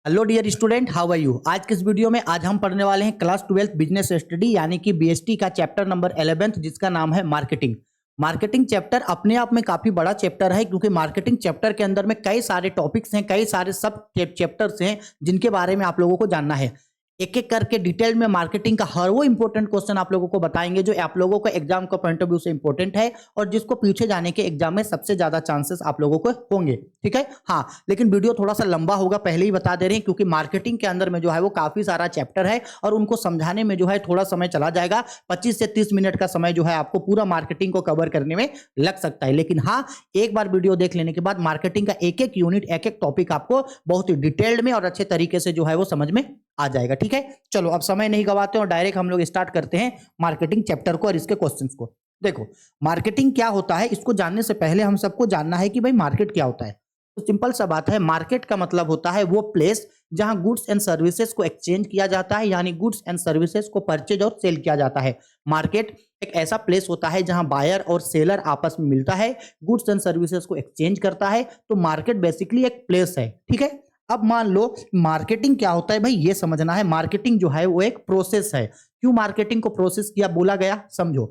Hello dear student, how are you. आज के इस वीडियो में आज हम पढ़ने वाले हैं क्लास 12 बिजनेस स्टडी यानी कि बीएसटी का चैप्टर नंबर 11 जिसका नाम है मार्केटिंग। मार्केटिंग चैप्टर अपने आप में काफी बड़ा चैप्टर है क्योंकि मार्केटिंग चैप्टर के अंदर में कई सारे टॉपिक्स हैं, कई सारे सब चैप्टर्स हैं जिनके बारे में आप लोगों को जानना है। एक एक करके डिटेल में मार्केटिंग का हर वो इंपॉर्टेंट क्वेश्चन आप लोगों को बताएंगे जो आप लोगों को एग्जाम का पॉइंट ऑफ व्यू से इंपॉर्टेंट है और जिसको पीछे जाने के एग्जाम में सबसे ज्यादा चांसेस आप लोगों को होंगे। ठीक है, हाँ, लेकिन वीडियो थोड़ा सा लंबा होगा, पहले ही बता दे रहे हैं, क्योंकि मार्केटिंग के अंदर में जो है वो काफी सारा चैप्टर है और उनको समझाने में जो है थोड़ा समय चला जाएगा। 25 से 30 मिनट का समय जो है आपको पूरा मार्केटिंग को कवर करने में लग सकता है। लेकिन हाँ, एक बार वीडियो देख लेने के बाद मार्केटिंग का एक एक यूनिट, एक एक टॉपिक आपको बहुत ही डिटेल्ड में और अच्छे तरीके से जो है वो समझ में आ जाएगा। ठीक है, चलो अब समय नहीं गवाते और डायरेक्ट हम लोग स्टार्ट करते हैं मार्केटिंग चैप्टर को और इसके क्वेश्चंस को। देखो, मार्केटिंग क्या होता है, इसको जानने से पहले हम सबको जानना है कि भाई मार्केट क्या होता है। तो सिंपल सा बात है, मार्केट का मतलब होता है वो प्लेस जहां गुड्स एंड सर्विसेज को एक्सचेंज किया जाता है, यानी गुड्स एंड सर्विसेज को परचेज और सेल किया जाता है। मार्केट एक ऐसा प्लेस होता है जहां बायर और सेलर आपस में मिलता है, गुड्स एंड सर्विसेज को एक्सचेंज करता है। तो मार्केट बेसिकली एक प्लेस है। ठीक है, अब मान लो मार्केटिंग क्या होता है भाई, ये समझना है। मार्केटिंग जो है वो एक प्रोसेस है। क्यों मार्केटिंग को प्रोसेस किया बोला गया, समझो।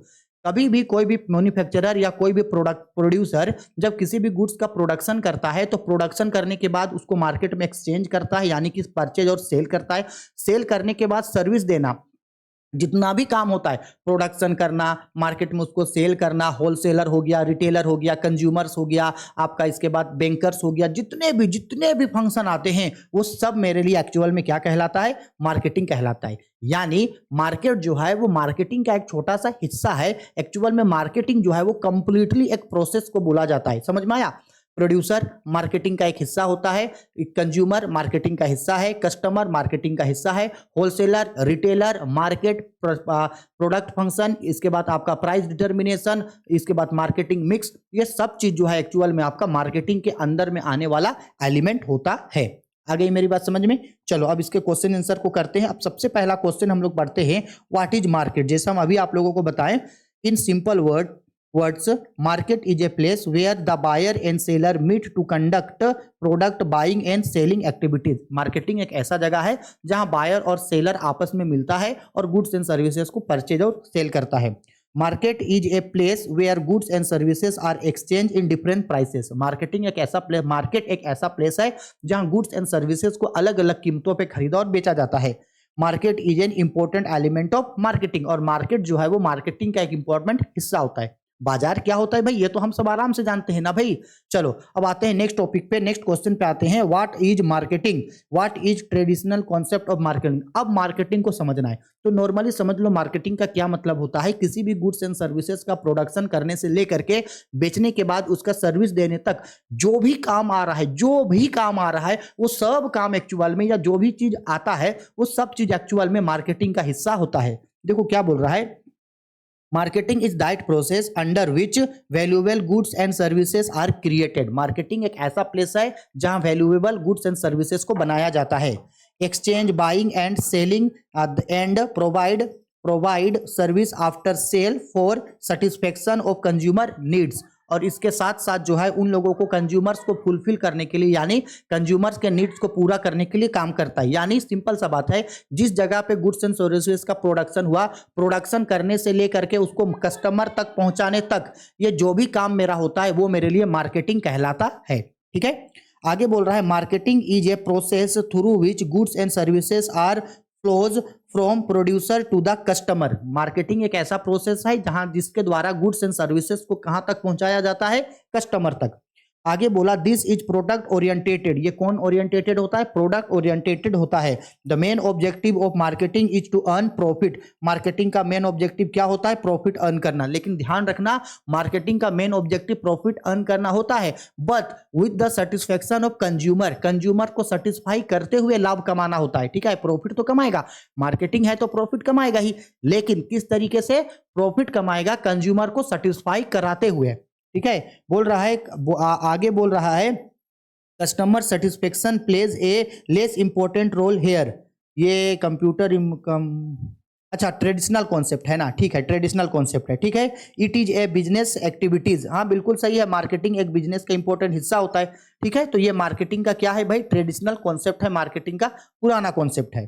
कभी भी कोई भी मैन्युफैक्चरर या कोई भी प्रोडक्ट प्रोड्यूसर जब किसी भी गुड्स का प्रोडक्शन करता है तो प्रोडक्शन करने के बाद उसको मार्केट में एक्सचेंज करता है, यानी कि परचेज और सेल करता है। सेल करने के बाद सर्विस देना, जितना भी काम होता है, प्रोडक्शन करना, मार्केट में उसको सेल करना, होलसेलर हो गया, रिटेलर हो गया, कंज्यूमर्स हो गया आपका, इसके बाद बैंकर्स हो गया, जितने भी फंक्शन आते हैं वो सब मेरे लिए एक्चुअल में क्या कहलाता है, मार्केटिंग कहलाता है। यानी मार्केट जो है वो मार्केटिंग का एक छोटा सा हिस्सा है। एक्चुअल में मार्केटिंग जो है वो कंप्लीटली एक प्रोसेस को बोला जाता है। समझ में आया। प्रोड्यूसर मार्केटिंग का एक हिस्सा होता है, कंज्यूमर मार्केटिंग का हिस्सा है, कस्टमर मार्केटिंग का हिस्सा है, wholesaler, retailer, market, product function, इसके बाद आपका प्राइस डिटर्मिनेशन, इसके बाद मार्केटिंग मिक्स, ये सब चीज जो है एक्चुअल में आपका मार्केटिंग के अंदर में आने वाला एलिमेंट होता है। आ गई मेरी बात समझ में। चलो अब इसके क्वेश्चन आंसर को करते हैं। अब सबसे पहला क्वेश्चन हम लोग पढ़ते हैं, व्हाट इज मार्केट। जैसा हम अभी आप लोगों को बताएं, in simple words, market is a place where the buyer and seller meet to conduct product buying and selling activities. Marketing एक ऐसा जगह है जहां बायर और सेलर आपस में मिलता है और गुड्स एंड सर्विसेज को परचेज और सेल करता है। Market is a place where goods and services are exchange in different prices. Marketing एक ऐसा प्लेस, मार्केट एक ऐसा प्लेस है जहां गुड्स एंड सर्विसेज को अलग अलग कीमतों पर खरीदा और बेचा जाता है। Market is an important element of marketing, और मार्केट जो है वो मार्केटिंग का एक इंपॉर्टेंट हिस्सा होता है। बाजार क्या होता है भाई, ये तो हम सब आराम से जानते हैं ना भाई। चलो अब आते हैं नेक्स्ट टॉपिक पे, नेक्स्ट क्वेश्चन पे आते हैं। What is marketing, what is traditional concept of marketing. अब मार्केटिंग को समझना है तो नॉर्मली समझ लो मार्केटिंग का क्या मतलब होता है। किसी भी गुड्स एंड सर्विसेज का प्रोडक्शन करने से लेकर के बेचने के बाद उसका सर्विस देने तक जो भी काम आ रहा है, जो भी काम आ रहा है वो सब काम एक्चुअल में, या जो भी चीज आता है वो सब चीज एक्चुअल में मार्केटिंग का हिस्सा होता है। देखो क्या बोल रहा है, marketing is that process under which valuable goods and services are created. Marketing एक ऐसा प्लेस है जहां वैल्यूएबल गुड्स एंड सर्विसेज को बनाया जाता है। Exchange, buying and selling and provide service after sale for satisfaction of consumer needs. और इसके साथ साथ जो है उन लोगों को, कंज्यूमर्स को फुलफिल करने के लिए, यानी कंज्यूमर्स के नीड्स को पूरा करने के लिए काम करता है। यानी सिंपल सा बात है, जिस जगह पे गुड्स एंड सर्विसेज का प्रोडक्शन हुआ, प्रोडक्शन करने से लेकर के उसको कस्टमर तक पहुंचाने तक, ये जो भी काम मेरा होता है वो मेरे लिए मार्केटिंग कहलाता है। ठीक है, आगे बोल रहा है, marketing is a process through which goods and services are flows from producer to the customer. Marketing एक ऐसा प्रोसेस है जहां जिसके द्वारा गुड्स एंड सर्विसेज को कहां तक पहुंचाया जाता है, कस्टमर तक। आगे बोला, दिस इज प्रोडक्ट ओरिएंटेटेड। ये कौन ओरिएंटेटेड होता है, प्रोडक्ट ओरिएंटेटेड होता है। The main objective of marketing is to earn profit. Marketing का मेन ऑब्जेक्टिव क्या होता है, प्रॉफिट अर्न करना। लेकिन ध्यान रखना, मार्केटिंग का मेन ऑब्जेक्टिव प्रॉफिट अर्न करना होता है, but with the satisfaction of consumer. Consumer को सेटिस्फाई करते हुए लाभ कमाना होता है। ठीक है, प्रॉफिट तो कमाएगा, मार्केटिंग है तो प्रॉफिट कमाएगा ही, लेकिन किस तरीके से प्रॉफिट कमाएगा, कंज्यूमर को सेटिस्फाई कराते हुए। ठीक है, बोल रहा है, आगे बोल रहा है, customer satisfaction plays a less important role here. ये कंप्यूटर अच्छा, ट्रेडिशनल कॉन्सेप्ट है ना, ठीक है, ट्रेडिशनल कॉन्सेप्ट है, ठीक है। It is a business activities, हाँ बिल्कुल सही है, मार्केटिंग एक बिजनेस का इंपॉर्टेंट हिस्सा होता है, ठीक है। तो ये मार्केटिंग का क्या है भाई, ट्रेडिशनल कॉन्सेप्ट है, मार्केटिंग का पुराना कॉन्सेप्ट है,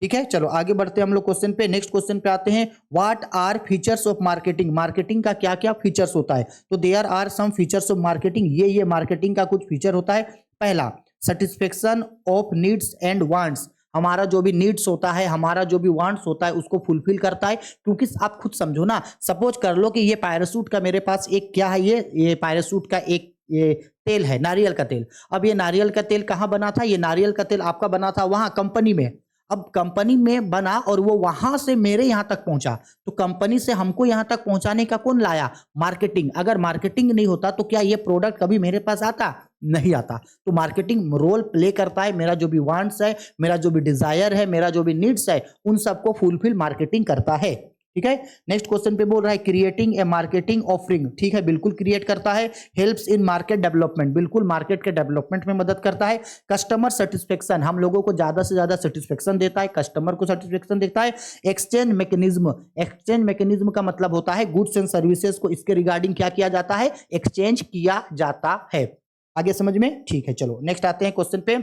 ठीक है। चलो आगे बढ़ते हैं हम लोग क्वेश्चन पे, नेक्स्ट क्वेश्चन पे आते हैं। What are features of marketing, marketing का क्या क्या फीचर्स होता है। तो there are some features of marketing, ये मार्केटिंग का कुछ फीचर होता है। पहला, satisfaction of needs and wants, हमारा जो भी नीड्स होता है, हमारा जो भी वांट्स होता है उसको फुलफिल करता है। क्योंकि आप खुद समझो ना, सपोज कर लो कि ये पैरासूट का मेरे पास एक क्या है, ये पैरासूट का एक ये तेल है, नारियल का तेल। अब ये नारियल का तेल कहाँ बना था, ये नारियल का तेल आपका बना था वहां कंपनी में। अब कंपनी में बना और वो वहां से मेरे यहां तक पहुंचा, तो कंपनी से हमको यहां तक पहुंचाने का कौन लाया, मार्केटिंग। अगर मार्केटिंग नहीं होता तो क्या ये प्रोडक्ट कभी मेरे पास आता, नहीं आता। तो मार्केटिंग रोल प्ले करता है, मेरा जो भी वांट्स है, मेरा जो भी डिजायर है, मेरा जो भी नीड्स है, उन सबको फुलफिल मार्केटिंग करता है, ठीक है। नेक्स्ट क्वेश्चन पे बोल रहा है क्रिएटिंग ए मार्केटिंग ऑफरिंग, ठीक है, बिल्कुल क्रिएट करता है। हेल्प्स इन मार्केट डेवलपमेंट, बिल्कुल मार्केट के डेवलपमेंट में मदद करता है। कस्टमर सेटिस्फेक्शन, हम लोगों को ज्यादा से ज्यादा सेटिस्फेक्शन देता है, कस्टमर को सेटिस्फेक्शन देता है। एक्सचेंज मैकेनिज्म, एक्सचेंज मैकेनिज्म का मतलब होता है गुड्स एंड सर्विसेज को इसके रिगार्डिंग क्या किया जाता है, एक्सचेंज किया जाता है। आगे समझ में, ठीक है। चलो नेक्स्ट आते हैं क्वेश्चन पे।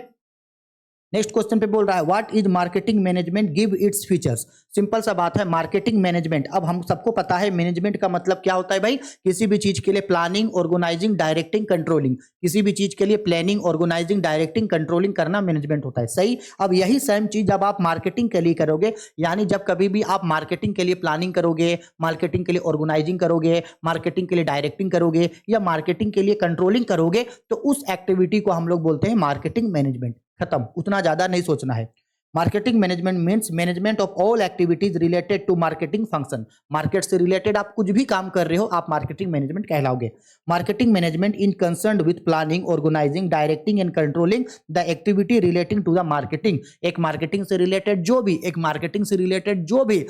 नेक्स्ट क्वेश्चन पे बोल रहा है what is marketing management, give its features. Simple सा बात है, मार्केटिंग मैनेजमेंट, अब हम सबको पता है मैनेजमेंट का मतलब क्या होता है भाई, किसी भी चीज के लिए प्लानिंग, ऑर्गेनाइजिंग, डायरेक्टिंग, कंट्रोलिंग, किसी भी चीज के लिए प्लानिंग, ऑर्गेनाइजिंग, डायरेक्टिंग, कंट्रोलिंग करना मैनेजमेंट होता है, सही। अब यही सेम चीज जब आप मार्केटिंग के लिए करोगे, यानी जब कभी भी आप मार्केटिंग के लिए प्लानिंग करोगे, मार्केटिंग के लिए ऑर्गेनाइजिंग करोगे, मार्केटिंग के लिए डायरेक्टिंग करोगे, या मार्केटिंग के लिए कंट्रोलिंग करोगे, तो उस एक्टिविटी को हम लोग बोलते हैं मार्केटिंग मैनेजमेंट। खत्म, उतना ज्यादा नहीं सोचना है। Marketing management means management of all activities related to marketing function, market से रिलेटेड आप कुछ भी काम कर रहे हो, आप मार्केटिंग मैनेजमेंट कहलाओगे। Marketing management in concern with planning, organising, directing and controlling the activity relating to the marketing, एक मार्केटिंग से रिलेटेड जो भी, एक मार्केटिंग से रिलेटेड जो भी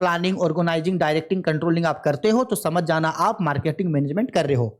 प्लानिंग, ऑर्गेनाइजिंग, डायरेक्टिंग, कंट्रोलिंग आप करते हो, तो समझ जाना आप मार्केटिंग मैनेजमेंट कर रहे हो।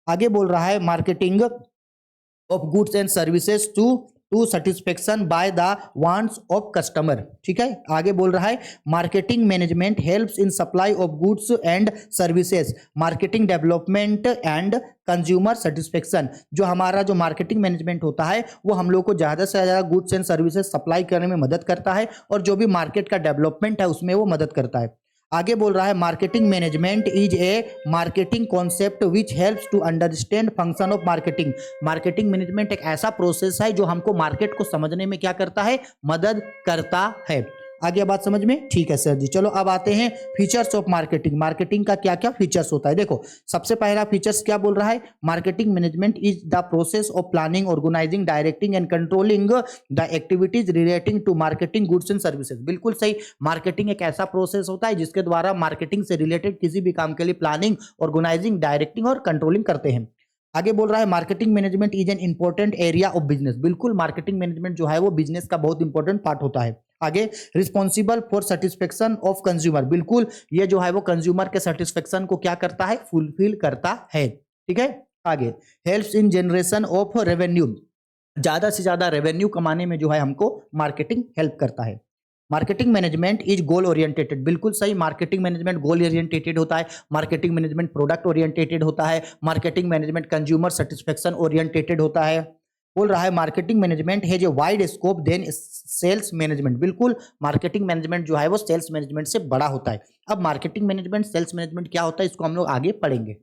आगे बोल रहा है marketing of goods and services to satisfaction by the wants of customer, ठीक है। आगे बोल रहा है marketing management helps in supply of goods and services, marketing development and consumer satisfaction. जो हमारा जो मार्केटिंग मैनेजमेंट होता है वो हम लोग को ज़्यादा से ज़्यादा गुड्स एंड सर्विसेज सप्लाई करने में मदद करता है, और जो भी मार्केट का डेवलपमेंट है उसमें वो मदद करता है। आगे बोल रहा है marketing management is a marketing concept which helps to understand function of marketing, marketing management एक ऐसा प्रोसेस है जो हमको मार्केट को समझने में क्या करता है, मदद करता है। आगे बात समझ में, ठीक है सर जी। चलो अब आते हैं फीचर्स ऑफ मार्केटिंग, मार्केटिंग का क्या क्या फीचर्स होता है। देखो सबसे पहला फीचर्स क्या बोल रहा है, marketing management is the process of planning, organising, directing and controlling the activities relating to marketing goods and services, बिल्कुल सही। मार्केटिंग एक ऐसा प्रोसेस होता है जिसके द्वारा मार्केटिंग से रिलेटेड किसी भी काम के लिए प्लानिंग, ऑर्गेनाइजिंग, डायरेक्टिंग और कंट्रोलिंग करते हैं। आगे बोल रहा है marketing management is an important area of business, बिल्कुल मार्केटिंग मैनेजमेंट जो है वो बिजनेस का बहुत इंपॉर्टेंट पार्ट होता है। आगे responsible for satisfaction of consumer, बिल्कुल ये जो है वो कंज्यूमर के सेटिस्फेक्शन को क्या करता है, फुलफिल करता है, ठीक है। आगे helps in generation of revenue, ज्यादा से ज्यादा रेवेन्यू कमाने में जो है हमको मार्केटिंग हेल्प करता है। Marketing management is goal orientated, बिल्कुल सही, मार्केटिंग मैनेजमेंट गोल ओरिएंटेटेड होता है, मार्केटिंग मैनेजमेंट प्रोडक्ट ओरिएंटेटेड होता है, marketing management consumer satisfaction orientated होता है। बोल रहा है मार्केटिंग मैनेजमेंट है जो wide scope than sales management, बिल्कुल मार्केटिंग मैनेजमेंट जो है वो सेल्स मैनेजमेंट से बड़ा होता है। अब मार्केटिंग मैनेजमेंट सेल्स मैनेजमेंट क्या होता है इसको हम लोग आगे पढ़ेंगे,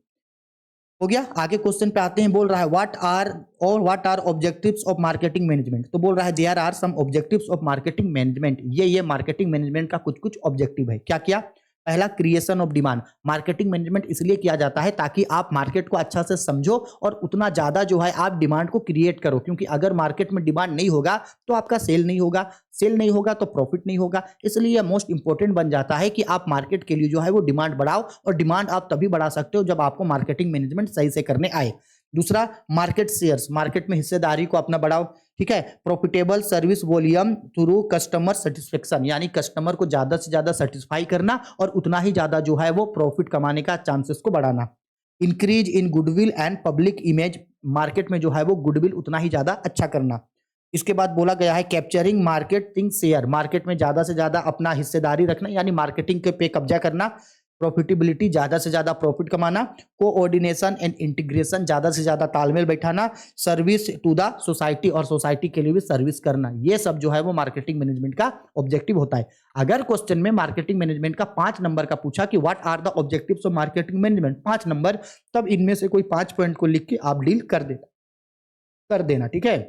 हो गया। आगे क्वेश्चन पे आते हैं, बोल रहा है what are objectives of marketing management. तो बोल रहा है there are some objectives of marketing management, ये मार्केटिंग मैनेजमेंट का कुछ कुछ ऑब्जेक्टिव है। क्या क्या, पहला creation of demand, marketing management इसलिए किया जाता है ताकि आप मार्केट को अच्छा से समझो और उतना ज्यादा जो है आप डिमांड को क्रिएट करो, क्योंकि अगर मार्केट में डिमांड नहीं होगा तो आपका सेल नहीं होगा, सेल नहीं होगा तो प्रॉफिट नहीं होगा। इसलिए यह मोस्ट इंपॉर्टेंट बन जाता है कि आप मार्केट के लिए जो है वो डिमांड बढ़ाओ, और डिमांड आप तभी बढ़ा सकते हो जब आपको मार्केटिंग मैनेजमेंट सही से करने आए। दूसरा मार्केट शेयर्स, मार्केट में हिस्सेदारी को अपना बढ़ाओ, ठीक है। Profitable service volume through customer satisfaction, यानी कस्टमर को ज्यादा से ज्यादा सेटिस्फाई करना और उतना ही ज्यादा जो है वो प्रॉफिट कमाने का चांसेस को बढ़ाना। Increase in goodwill and public image, market में जो है वो गुडविल उतना ही ज्यादा अच्छा करना। इसके बाद बोला गया है कैप्चरिंग मार्केटिंग शेयर, मार्केट में ज्यादा से ज्यादा अपना हिस्सेदारी रखना यानी मार्केटिंग के पे कब्जा करना, प्रॉफिटेबिलिटी ज्यादा से ज्यादा प्रॉफिट कमाना, कोऑर्डिनेशन एंड इंटीग्रेशन ज्यादा से ज्यादा तालमेल बैठाना, सर्विस टू द सोसाइटी और सोसाइटी के लिए भी सर्विस करना, ये सब जो है वो मार्केटिंग मैनेजमेंट का ऑब्जेक्टिव होता है। अगर क्वेश्चन में मार्केटिंग मैनेजमेंट का 5 नंबर का पूछा कि what are the objectives of marketing management, 5 number, तब इनमें से कोई 5 पॉइंट को लिख के आप डील कर देना, ठीक है।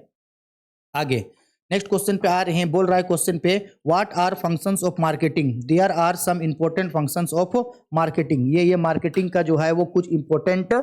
आगे नेक्स्ट क्वेश्चन पे आ रहे हैं, बोल रहा है क्वेश्चन पे what are functions of marketing, there are some important functions of marketing, ये मार्केटिंग का जो है वो कुछ इंपॉर्टेंट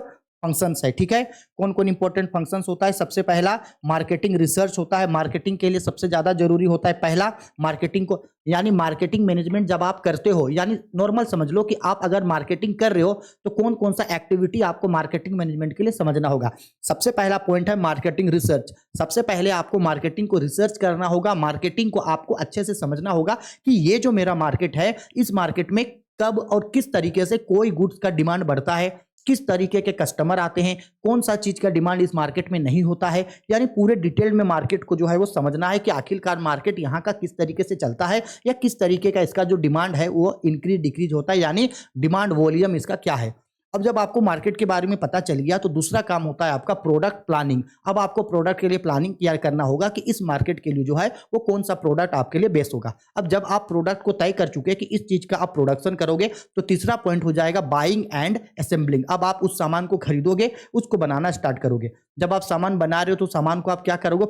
फंक्शंस है, ठीक है। कौन कौन इंपॉर्टेंट फंक्शंस होता है, सबसे पहला मार्केटिंग रिसर्च होता है, मार्केटिंग के लिए सबसे ज्यादा जरूरी होता है पहला मार्केटिंग को, यानी मार्केटिंग मैनेजमेंट जब आप करते हो, यानी नॉर्मल समझ लो कि आप अगर मार्केटिंग कर रहे हो तो कौन कौन सा एक्टिविटी आपको मार्केटिंग मैनेजमेंट के लिए समझना होगा। सबसे पहला पॉइंट है मार्केटिंग रिसर्च, सबसे पहले आपको मार्केटिंग को रिसर्च करना होगा, मार्केटिंग को आपको अच्छे से समझना होगा कि ये जो मेरा मार्केट है, इस मार्केट में कब और किस तरीके से कोई गुड्स का डिमांड बढ़ता है, किस तरीके के कस्टमर आते हैं, कौन सा चीज का डिमांड इस मार्केट में नहीं होता है, यानी पूरे डिटेल में मार्केट को जो है वो समझना है कि आखिरकार मार्केट यहाँ का किस तरीके से चलता है या किस तरीके का इसका जो डिमांड है वो इंक्रीज डिक्रीज होता है, यानी डिमांड वॉल्यूम इसका क्या है। अब जब आपको मार्केट के बारे में पता चल गया तो दूसरा काम होता है आपका प्रोडक्ट प्लानिंग। अब आपको प्रोडक्ट के लिए प्लानिंग तैयार करना होगा कि इस मार्केट के लिए जो है वो कौन सा प्रोडक्ट आपके लिए बेस्ट होगा। अब जब आप प्रोडक्ट को तय कर चुके हैं कि इस चीज का आप प्रोडक्शन करोगे तो तीसरा पॉइंट हो जाएगा बाइंग एंड असेंबलिंग। अब आप उस सामान को खरीदोगे, उसको बनाना स्टार्ट करोगे। जब आप सामान बना रहे हो तो सामान को आप क्या करोगे,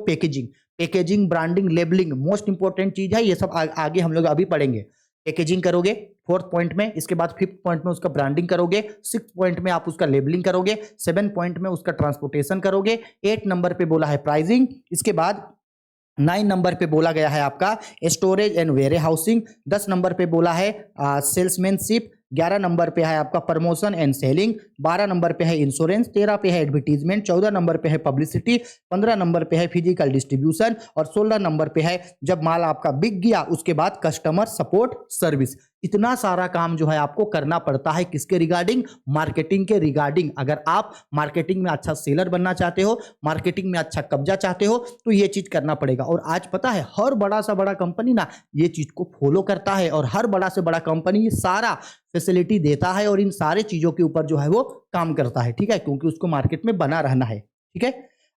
packaging, branding, labelling most important चीज है, ये सब आगे हम लोग अभी पढ़ेंगे। पैकेजिंग करोगे 4th पॉइंट में, इसके बाद 5th पॉइंट में उसका ब्रांडिंग करोगे, 6th पॉइंट में आप उसका लेबलिंग करोगे, 7 पॉइंट में उसका ट्रांसपोर्टेशन करोगे, 8 नंबर पे बोला है प्राइसिंग, इसके बाद 9 नंबर पे बोला गया है आपका storage and warehousing, 10 number पे बोला है सेल्समैनशिप, 11 नंबर पे है आपका प्रमोशन एंड सेलिंग, 12 नंबर पे है इंश्योरेंस, 13 पे है एडवर्टीजमेंट, 14 नंबर पे है पब्लिसिटी, 15 नंबर पे है फिजिकल डिस्ट्रीब्यूशन और 16 नंबर पे है जब माल आपका बिक गया उसके बाद कस्टमर सपोर्ट सर्विस। इतना सारा काम जो है आपको करना पड़ता है किसके रिगार्डिंग, मार्केटिंग के रिगार्डिंग। अगर आप मार्केटिंग में अच्छा सेलर बनना चाहते हो, मार्केटिंग में अच्छा कब्जा चाहते हो तो ये चीज करना पड़ेगा। और आज पता है हर बड़ा सा बड़ा कंपनी ना ये चीज को फॉलो करता है और हर बड़ा से बड़ा कंपनी ये सारा फैसिलिटी देता है और इन सारे चीजों के ऊपर जो है वो काम करता है, ठीक है, क्योंकि उसको मार्केट में बना रहना है, ठीक है।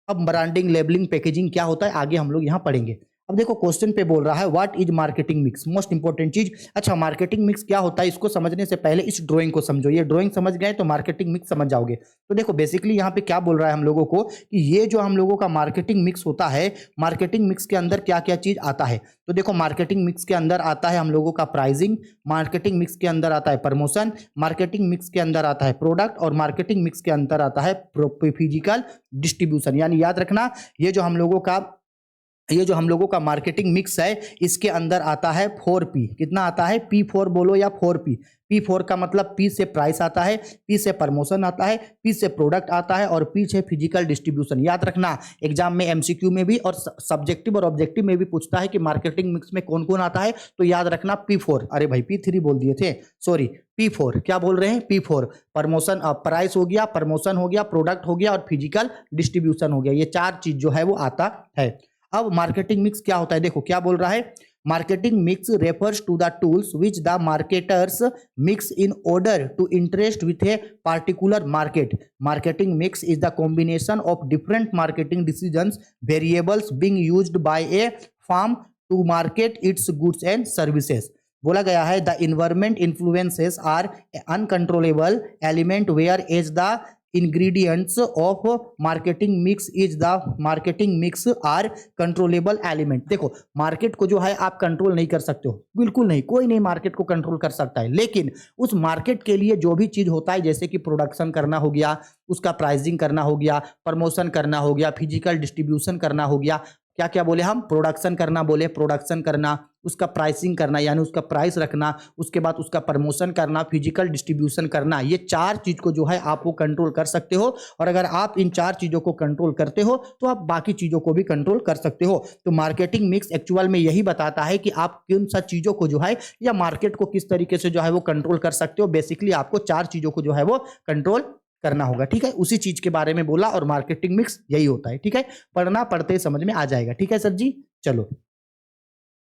अब ब्रांडिंग, लेबलिंग, पैकेजिंग क्या होता है आगे हम लोग यहाँ पढ़ेंगे। अब देखो क्वेश्चन पे बोल रहा है what is marketing mix, most important चीज। अच्छा, मार्केटिंग मिक्स क्या होता है इसको समझने से पहले इस ड्राइंग को समझो। ये ड्राइंग समझ गए तो मार्केटिंग मिक्स समझ जाओगे। तो देखो बेसिकली यहाँ पे क्या बोल रहा है हम लोगों को कि ये जो हम लोगों का मार्केटिंग मिक्स होता है, मार्केटिंग मिक्स के अंदर क्या क्या चीज आता है। तो देखो मार्केटिंग मिक्स के अंदर आता है हम लोगों का प्राइसिंग, मार्केटिंग मिक्स के अंदर आता है प्रमोशन, मार्केटिंग मिक्स के अंदर आता है प्रोडक्ट और मार्केटिंग मिक्स के अंदर आता है फिजिकल डिस्ट्रीब्यूशन। यानी याद रखना ये जो हम लोगों का मार्केटिंग मिक्स है इसके अंदर आता है 4P। कितना आता है, P4 बोलो या 4P। P4 का मतलब P से प्राइस आता है, P से प्रमोशन आता है, P से प्रोडक्ट आता है और P से फिजिकल डिस्ट्रीब्यूशन। याद रखना एग्जाम में MCQ में भी और सब्जेक्टिव और ऑब्जेक्टिव में भी पूछता है कि मार्केटिंग मिक्स में कौन कौन आता है। तो याद रखना P4, अरे भाई P3 बोल दिए थे, सॉरी P4। क्या बोल रहे हैं, P4 प्रमोशन, प्राइस हो गया, प्रमोशन हो गया, प्रोडक्ट हो गया और फिजिकल डिस्ट्रीब्यूशन हो गया। ये 4 चीज जो है वो आता है। अब मार्केटिंग मिक्स क्या होता है, देखो क्या बोल रहा है, marketing mix refers to the tools which the marketers mix in order to interest with a particular market. Marketing mix is the combination of different marketing decisions variables being used by a firm to market its goods and services. बोला गया है the environment influences are uncontrollable element whereas the ingredients of marketing mix is the marketing mix are controllable element। देखो market को जो है आप control नहीं कर सकते हो, बिल्कुल नहीं, कोई नहीं मार्केट को कंट्रोल कर सकता है, लेकिन उस मार्केट के लिए जो भी चीज होता है जैसे कि प्रोडक्शन करना हो गया, उसका प्राइसिंग करना हो गया, प्रमोशन करना हो गया, फिजिकल डिस्ट्रीब्यूशन करना हो गया, क्या क्या बोले हम, प्रोडक्शन करना बोले, प्रोडक्शन करना, उसका प्राइसिंग करना यानी उसका प्राइस रखना, उसके बाद उसका प्रमोशन करना, फिजिकल डिस्ट्रीब्यूशन करना, ये 4 चीज को जो है आप वो कंट्रोल कर सकते हो। और अगर आप इन 4 चीजों को कंट्रोल करते हो तो आप बाकी चीजों को भी कंट्रोल कर सकते हो। तो मार्केटिंग मिक्स एक्चुअल में यही बताता है कि आप किन सा चीजों को जो है या मार्केट को किस तरीके से जो है वो कंट्रोल कर सकते हो। बेसिकली आपको 4 चीजों को जो है वो कंट्रोल करना होगा, ठीक है। उसी चीज के बारे में बोला और मार्केटिंग मिक्स यही होता है, ठीक है। पढ़ना पढ़ते ही समझ में आ जाएगा, ठीक है सर जी। चलो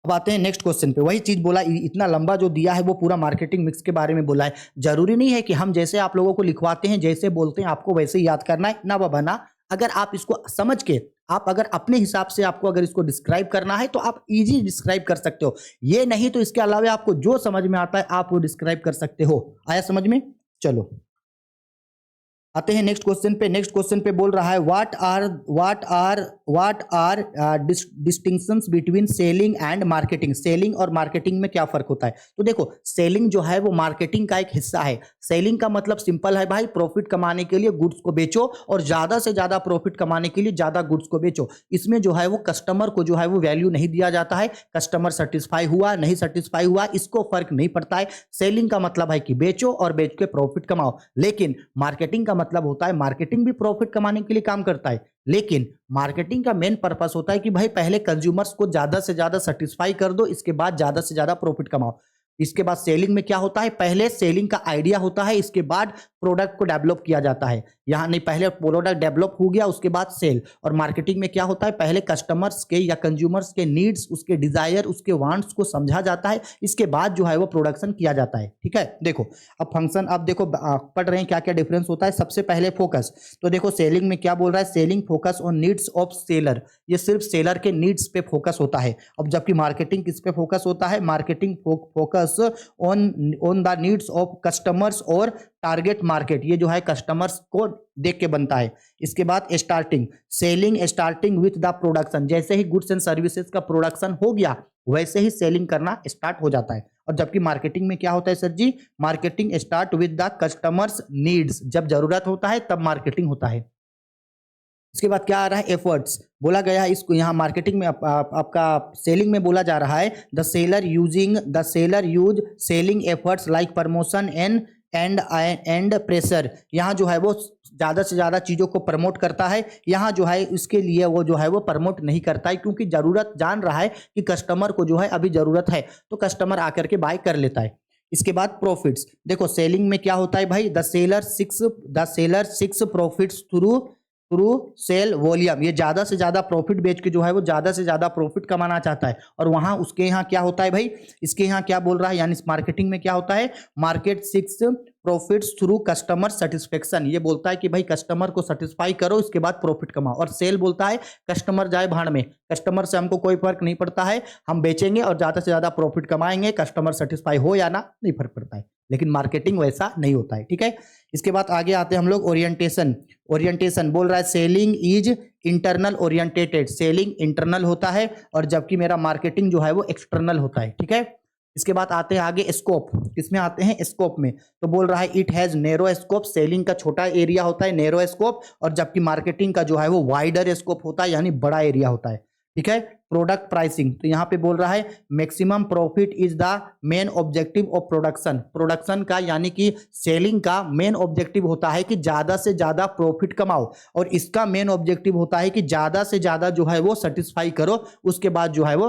अब आते हैं नेक्स्ट क्वेश्चन पे। वही चीज बोला, इतना लंबा जो दिया है वो पूरा मार्केटिंग मिक्स के बारे में बोला है। जरूरी नहीं है कि हम जैसे आप लोगों को लिखवाते हैं, जैसे बोलते हैं आपको वैसे ही याद करना है ना बाबा ना। अगर आप इसको समझ के, आप अगर अपने हिसाब से आपको अगर इसको डिस्क्राइब करना है तो आप इजी डिस्क्राइब कर सकते हो। ये नहीं तो इसके अलावा आपको जो समझ में आता है आप वो डिस्क्राइब कर सकते हो। आया समझ में? चलो आते हैं नेक्स्ट क्वेश्चन पे। नेक्स्ट क्वेश्चन पे बोल रहा है what are distinctions between selling and marketing. Selling और मार्केटिंग में क्या फर्क होता है? तो देखो, सेलिंग जो है वो मार्केटिंग का एक हिस्सा है। सेलिंग का मतलब सिंपल है भाई, प्रॉफिट कमाने के लिए गुड्स को बेचो और ज्यादा से ज्यादा प्रॉफिट कमाने के लिए ज्यादा गुड्स को बेचो। इसमें जो है वो कस्टमर को जो है वो वैल्यू नहीं दिया जाता है। कस्टमर सेटिस्फाई हुआ नहीं सेटिस्फाई हुआ इसको फर्क नहीं पड़ता है। सेलिंग का मतलब है कि बेचो और बेच के प्रॉफिट कमाओ। लेकिन मार्केटिंग का मतलब होता है, मार्केटिंग भी प्रॉफिट कमाने के लिए काम करता है, लेकिन मार्केटिंग का मेन पर्पस होता है कि भाई पहले कंज्यूमर्स को ज्यादा से ज्यादा सेटिस्फाई कर दो, इसके बाद ज्यादा से ज्यादा प्रॉफिट कमाओ। इसके बाद सेलिंग में क्या होता है, पहले सेलिंग का आइडिया होता है, इसके बाद प्रोडक्ट को डेवलप किया जाता है। यहां नहीं, पहले प्रोडक्ट डेवलप हो गया उसके बाद सेल। और मार्केटिंग में क्या होता है, पहले कस्टमर्स के या कंज्यूमर्स के नीड्स, उसके डिजायर, उसके वांट्स को समझा जाता है, इसके बाद जो है वो प्रोडक्शन किया जाता है, ठीक है। देखो अब फंक्शन, अब देखो पढ़ रहे हैं क्या क्या डिफरेंस होता है। सबसे पहले फोकस, तो देखो सेलिंग में क्या बोल रहा है, selling focus on needs of seller. ये सिर्फ सेलर के नीड्स पे फोकस होता है। अब जबकि मार्केटिंग किस पे फोकस होता है, marketing focus on the needs of customers और टारगेट मार्केट। ये जो है कस्टमर्स को देख के बनता है। इसके बाद starting, selling starting with the production. जैसे ही गुड्स एंड सर्विसेज का प्रोडक्शन हो गया वैसे ही सेलिंग करना स्टार्ट हो जाता है। और जबकि मार्केटिंग में क्या होता है sir ji, marketing start with the customers needs. जब जरूरत होता है तब मार्केटिंग होता है। इसके बाद क्या आ रहा है, एफर्ट्स बोला गया है। इसको यहाँ मार्केटिंग में आपका सेलिंग में बोला जा रहा है, the seller use selling efforts like promotion and pressure. यहाँ जो है वो ज्यादा से ज्यादा चीजों को प्रमोट करता है। यहाँ जो है इसके लिए वो जो है वो प्रमोट नहीं करता है, क्योंकि जरूरत जान रहा है कि कस्टमर को जो है अभी जरूरत है, तो कस्टमर आकर के बाय कर लेता है। इसके बाद प्रॉफिट्स, देखो सेलिंग में क्या होता है भाई, the seller seeks profits through sale volume. ये ज्यादा से ज्यादा प्रॉफिट बेच के जो है वो ज्यादा से ज्यादा प्रॉफिट कमाना चाहता है। और वहां उसके यहाँ क्या होता है भाई, इसके यहाँ क्या बोल रहा है, यानी मार्केटिंग में क्या होता है, market six profits through customer satisfaction. ये बोलता है कि भाई कस्टमर को सेटिस्फाई करो, इसके बाद प्रॉफिट कमाओ। और सेल बोलता है कस्टमर जाए भाड़ में, कस्टमर से हमको कोई फर्क नहीं पड़ता है, हम बेचेंगे और ज्यादा से ज्यादा प्रॉफिट कमाएंगे, कस्टमर सेटिस्फाई हो या ना नहीं फर्क पड़ता है। लेकिन मार्केटिंग वैसा नहीं होता है, ठीक है। इसके बाद आगे आते हैं हम लोग, ओरिएंटेशन बोल रहा है selling is internal orientated. Selling internal होता है और जबकि मेरा मार्केटिंग जो है वो एक्सटर्नल होता है, ठीक है। इसके बाद आते हैं आगे स्कोप, किसमें आते हैं, स्कोप में। तो बोल रहा है it has narrow scope. Selling का छोटा एरिया होता है, नैरो स्कोप, और जबकि मार्केटिंग का जो है वो वाइडर स्कोप होता है, यानी बड़ा एरिया होता है, ठीक है। प्रोडक्ट प्राइसिंग, तो यहाँ पे बोल रहा है maximum profit is the main objective of production का, यानी कि सेलिंग का मेन ऑब्जेक्टिव होता है कि ज्यादा से ज्यादा प्रॉफिट कमाओ, और इसका मेन ऑब्जेक्टिव होता है कि ज्यादा से ज्यादा जो है वो सेटिस्फाई करो, उसके बाद जो है वो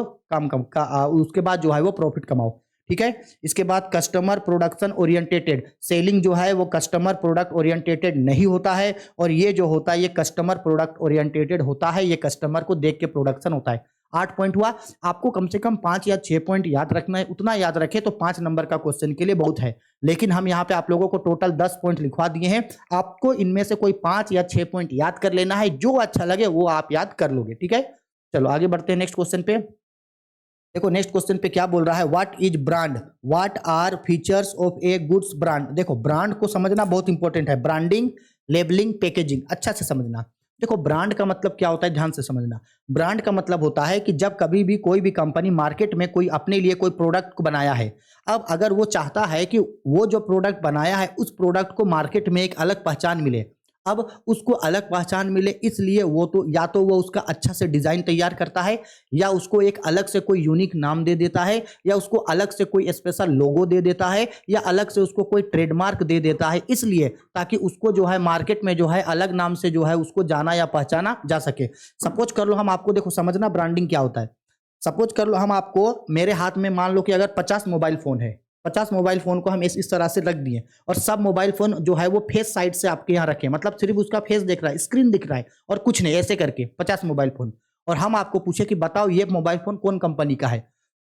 उसके बाद जो है वो प्रॉफिट कमाओ, ठीक है। इसके बाद कस्टमर प्रोडक्शन ओरिएंटेटेड। सेलिंग जो है वो कस्टमर प्रोडक्ट ओरिएंटेटेड नहीं होता है, और ये जो होता है ये कस्टमर प्रोडक्ट ओरिएंटेटेड होता है। ये कस्टमर को देख के प्रोडक्शन होता है। 8 पॉइंट हुआ। आपको कम से कम 5 या 6 पॉइंट याद रखना है, उतना याद रखे तो 5 नंबर का क्वेश्चन के लिए बहुत है। लेकिन हम यहाँ पे आप लोगों को टोटल 10 पॉइंट लिखवा दिए हैं, आपको इनमें से कोई 5 या 6 पॉइंट याद कर लेना है, जो अच्छा लगे वो आप याद कर लोगे, ठीक है। चलो आगे बढ़ते हैं नेक्स्ट क्वेश्चन पे। देखो नेक्स्ट क्वेश्चन पे क्या बोल रहा है, what is brand, what are features of a goods brand. देखो ब्रांड को समझना बहुत इंपॉर्टेंट है, ब्रांडिंग, लेबलिंग, पैकेजिंग, अच्छा से समझना। देखो ब्रांड का मतलब क्या होता है, ध्यान से समझना। ब्रांड का मतलब होता है कि जब कभी भी कोई भी कंपनी मार्केट में कोई अपने लिए कोई प्रोडक्ट बनाया है, अब अगर वो चाहता है कि वो जो प्रोडक्ट बनाया है उस प्रोडक्ट को मार्केट में एक अलग पहचान मिले, अब उसको अलग पहचान मिले, इसलिए वो तो या तो वो उसका अच्छा से डिजाइन तैयार करता है, या उसको एक अलग से कोई यूनिक नाम दे देता है, या उसको अलग से कोई स्पेशल लोगो दे देता है, या अलग से उसको कोई ट्रेडमार्क दे देता है, इसलिए ताकि उसको जो है मार्केट में जो है अलग नाम से जो है उसको जाना या पहचाना जा सके। सपोज कर लो हम आपको, देखो समझना ब्रांडिंग क्या होता है। सपोज कर लो हम आपको, मेरे हाथ में मान लो कि अगर 50 मोबाइल फोन है, 50 मोबाइल फोन को हम इस तरह से रख दिए और सब मोबाइल फोन जो है वो फेस साइड से आपके यहाँ रखे, मतलब सिर्फ उसका फेस दिख रहा है, स्क्रीन दिख रहा है और कुछ नहीं, ऐसे करके 50 मोबाइल फोन, और हम आपको पूछे कि बताओ ये मोबाइल फोन कौन कंपनी का है,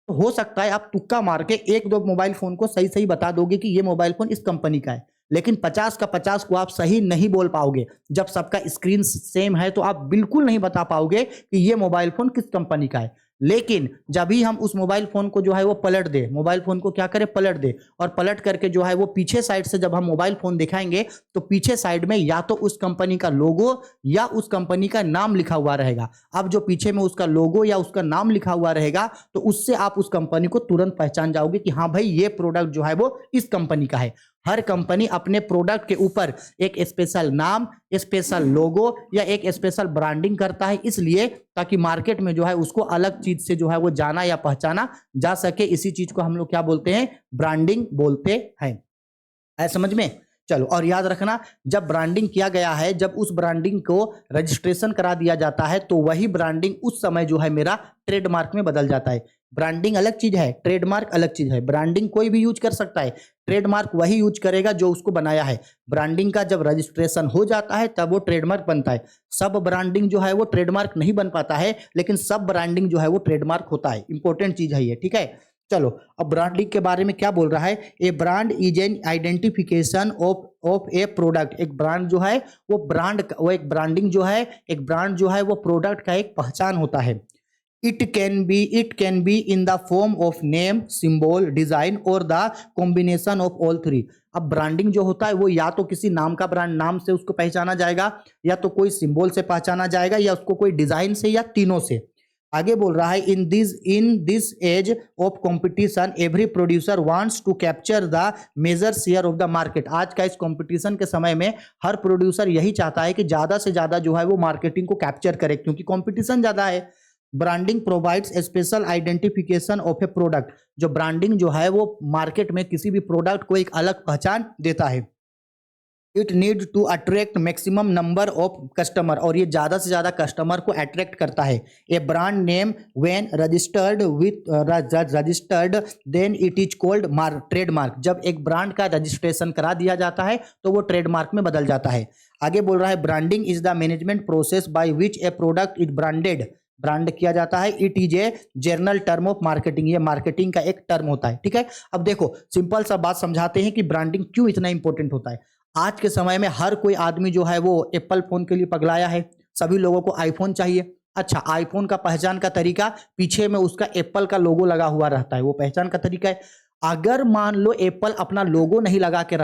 तो हो सकता है आप तुक्का मार के एक दो मोबाइल फोन को सही सही बता दोगे कि ये मोबाइल फोन इस कंपनी का है, लेकिन 50 का 50 को आप सही नहीं बोल पाओगे। जब सबका स्क्रीन सेम है तो आप बिल्कुल नहीं बता पाओगे कि ये मोबाइल फोन किस कंपनी का है। लेकिन जब भी हम उस मोबाइल फोन को जो है वो पलट दे, मोबाइल फोन को क्या करे, पलट दे, और पलट करके जो है वो पीछे साइड से जब हम मोबाइल फोन दिखाएंगे तो पीछे साइड में या तो उस कंपनी का लोगो या उस कंपनी का नाम लिखा हुआ रहेगा। अब जो पीछे में उसका लोगो या उसका नाम लिखा हुआ रहेगा तो उससे आप उस कंपनी को तुरंत पहचान जाओगे कि हाँ भाई ये प्रोडक्ट जो है वो इस कंपनी का है। हर कंपनी अपने प्रोडक्ट के ऊपर एक स्पेशल नाम, स्पेशल लोगो या एक स्पेशल ब्रांडिंग करता है, इसलिए ताकि मार्केट में जो है उसको अलग चीज से जो है वो जाना या पहचाना जा सके। इसी चीज को हम लोग क्या बोलते हैं, ब्रांडिंग बोलते हैं। है समझ में? चलो, और याद रखना जब ब्रांडिंग किया गया है, जब उस ब्रांडिंग को रजिस्ट्रेशन करा दिया जाता है तो वही ब्रांडिंग उस समय जो है मेरा ट्रेडमार्क में बदल जाता है। ब्रांडिंग अलग चीज है, ट्रेडमार्क अलग चीज है। ब्रांडिंग कोई भी यूज कर सकता है, ट्रेडमार्क वही यूज करेगा जो उसको बनाया है। ब्रांडिंग का जब रजिस्ट्रेशन हो जाता है तब वो ट्रेडमार्क बनता है। सब ब्रांडिंग जो है वो ट्रेडमार्क नहीं बन पाता है, लेकिन सब ब्रांडिंग जो है वो ट्रेडमार्क होता है। इंपॉर्टेंट चीज है ये, ठीक है। चलो, अब ब्रांडिंग के बारे में क्या बोल रहा है, a brand is an identification of A product. एक ब्रांड जो है वो एक ब्रांडिंग जो है, एक ब्रांड जो है वो प्रोडक्ट का एक पहचान होता है। It can be in the form of name, symbol, design और the combination of all three. अब ब्रांडिंग जो होता है वो या तो किसी नाम का ब्रांड, नाम से उसको पहचाना जाएगा, या तो कोई सिंबल से पहचाना जाएगा, या उसको कोई डिजाइन से, या तीनों से। आगे बोल रहा है in this age of competition every producer wants to capture the major share of the market. आज का इस कंपटीशन के समय में हर प्रोड्यूसर यही चाहता है कि ज्यादा से ज्यादा जो है वो मार्केटिंग को कैप्चर करे, क्योंकि कंपटीशन ज्यादा है। Branding provides special identification of A product. जो ब्रांडिंग जो है वो मार्केट में किसी भी प्रोडक्ट को एक अलग पहचान देता है। It need to attract maximum number of customer, और ये ज्यादा से ज्यादा कस्टमर को अट्रैक्ट करता है। A brand name when registered then it is called trademark. जब एक ब्रांड का रजिस्ट्रेशन करा दिया जाता है तो वो ट्रेडमार्क में बदल जाता है। आगे बोल रहा है branding is the management process by which A product is brand किया जाता है। It is a general term of marketing. ये मार्केटिंग का एक टर्म होता है, ठीक है। अब देखो, सिंपल सा बात समझाते हैं कि ब्रांडिंग क्यों इतना इंपॉर्टेंट होता है। आज के समय में हर कोई आदमी जो है वो एप्पल फोन के लिए पगलाया है। सभी लोगों को आईफोन चाहिए। अच्छा, आईफोन का पहचान का तरीका, पीछे में उसका एप्पल का लोगो लगा हुआ रहता है, वो पहचान का तरीका है। अगर मान लो एप्पल अपना लोगो नहीं लगा के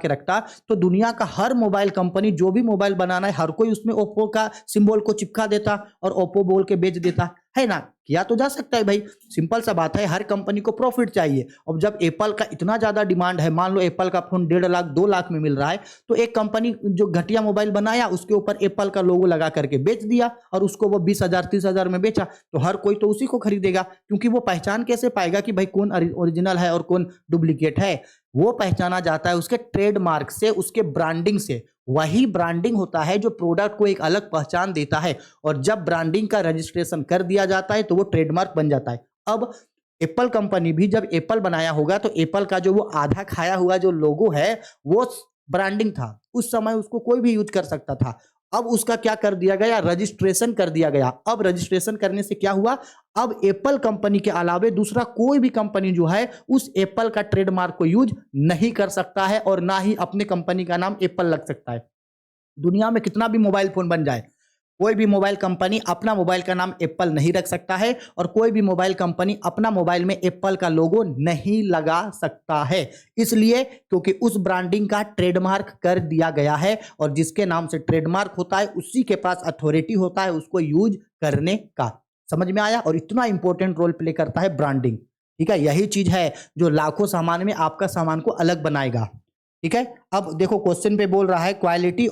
रखता तो दुनिया का हर मोबाइल कंपनी जो भी मोबाइल बनाना है हर कोई उसमें ओप्पो का सिंबल को चिपका देता और ओप्पो बोल के बेच देता, है ना। किया तो जा सकता है भाई, सिंपल सा बात है, हर कंपनी को प्रॉफिट चाहिए। और जब एप्पल का इतना ज्यादा डिमांड है, मान लो एप्पल का फोन 1.5 लाख 2 लाख में मिल रहा है, तो एक कंपनी जो घटिया मोबाइल बनाया उसके ऊपर एप्पल का लोगो लगा करके बेच दिया और उसको वो 20,000 30,000 में बेचा, तो हर कोई तो उसी को खरीदेगा। क्योंकि वो पहचान कैसे पाएगा कि भाई कौन ओरिजिनल है और कौन डुप्लीकेट है। वो पहचाना जाता है उसके ट्रेडमार्क से, उसके ब्रांडिंग से। वही ब्रांडिंग होता है जो प्रोडक्ट को एक अलग पहचान देता है, और जब ब्रांडिंग का रजिस्ट्रेशन कर दिया जाता है तो वो ट्रेडमार्क बन जाता है। अब एप्पल कंपनी भी जब एप्पल बनाया होगा तो एप्पल का जो वो आधा खाया हुआ जो लोगो है वो ब्रांडिंग था। उस समय उसको कोई भी यूज कर सकता था। अब उसका क्या कर दिया गया, रजिस्ट्रेशन कर दिया गया। अब रजिस्ट्रेशन करने से क्या हुआ, अब एप्पल कंपनी के अलावे दूसरा कोई भी कंपनी जो है उस एप्पल का ट्रेडमार्क को यूज नहीं कर सकता है, और ना ही अपने कंपनी का नाम एप्पल लग सकता है। दुनिया में कितना भी मोबाइल फोन बन जाए, कोई भी मोबाइल कंपनी अपना मोबाइल का नाम एप्पल नहीं रख सकता है, और कोई भी मोबाइल कंपनी अपना मोबाइल में एप्पल का लोगो नहीं लगा सकता है। इसलिए क्योंकि उस ब्रांडिंग का ट्रेडमार्क कर दिया गया है, और जिसके नाम से ट्रेडमार्क होता है उसी के पास अथॉरिटी होता है उसको यूज करने का। समझ में आया? और इतना इंपॉर्टेंट रोल प्ले करता है ब्रांडिंग, ठीक है। यही चीज है जो लाखों सामान में आपका सामान को अलग बनाएगा, ठीक है। अब देखो क्वेश्चन पे बोल रहा है क्वालिटी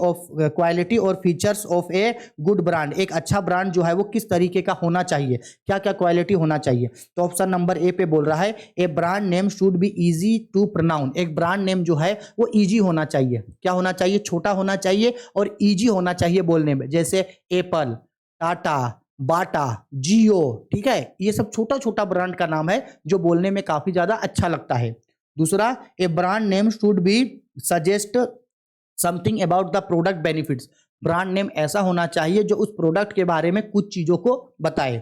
और features of a good brand. एक अच्छा ब्रांड जो है वो किस तरीके का होना चाहिए, क्या क्या क्वालिटी होना चाहिए। तो ऑप्शन नंबर ए पे बोल रहा है a brand name should be easy to pronounce. एक ब्रांड नेम जो है वो इजी होना चाहिए। क्या होना चाहिए, छोटा होना चाहिए और इजी होना चाहिए बोलने में। जैसे एप्पल, टाटा, बाटा, जियो, ठीक है। ये सब छोटा छोटा ब्रांड का नाम है जो बोलने में काफी ज्यादा अच्छा लगता है। दूसरा, ए brand name should B suggest something about the product benefits. Brand name ऐसा होना चाहिए जो उस प्रोडक्ट के बारे में कुछ चीजों को बताए।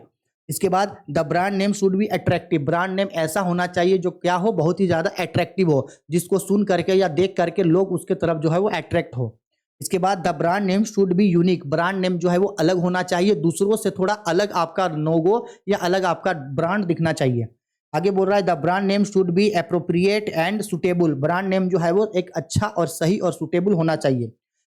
इसके बाद the brand name should be attractive. Brand name ऐसा होना चाहिए जो क्या हो, बहुत ही ज्यादा अट्रैक्टिव हो, जिसको सुन करके या देख करके लोग उसके तरफ जो है वो अट्रैक्ट हो। इसके बाद the brand name should be unique. Brand name जो है वो अलग होना चाहिए, दूसरों से थोड़ा अलग आपका लोगो या अलग आपका ब्रांड दिखना चाहिए। आगे बोल रहा है the brand name should B appropriate and suitable. Brand name जो है वो एक अच्छा और सही और सुटेबल होना चाहिए।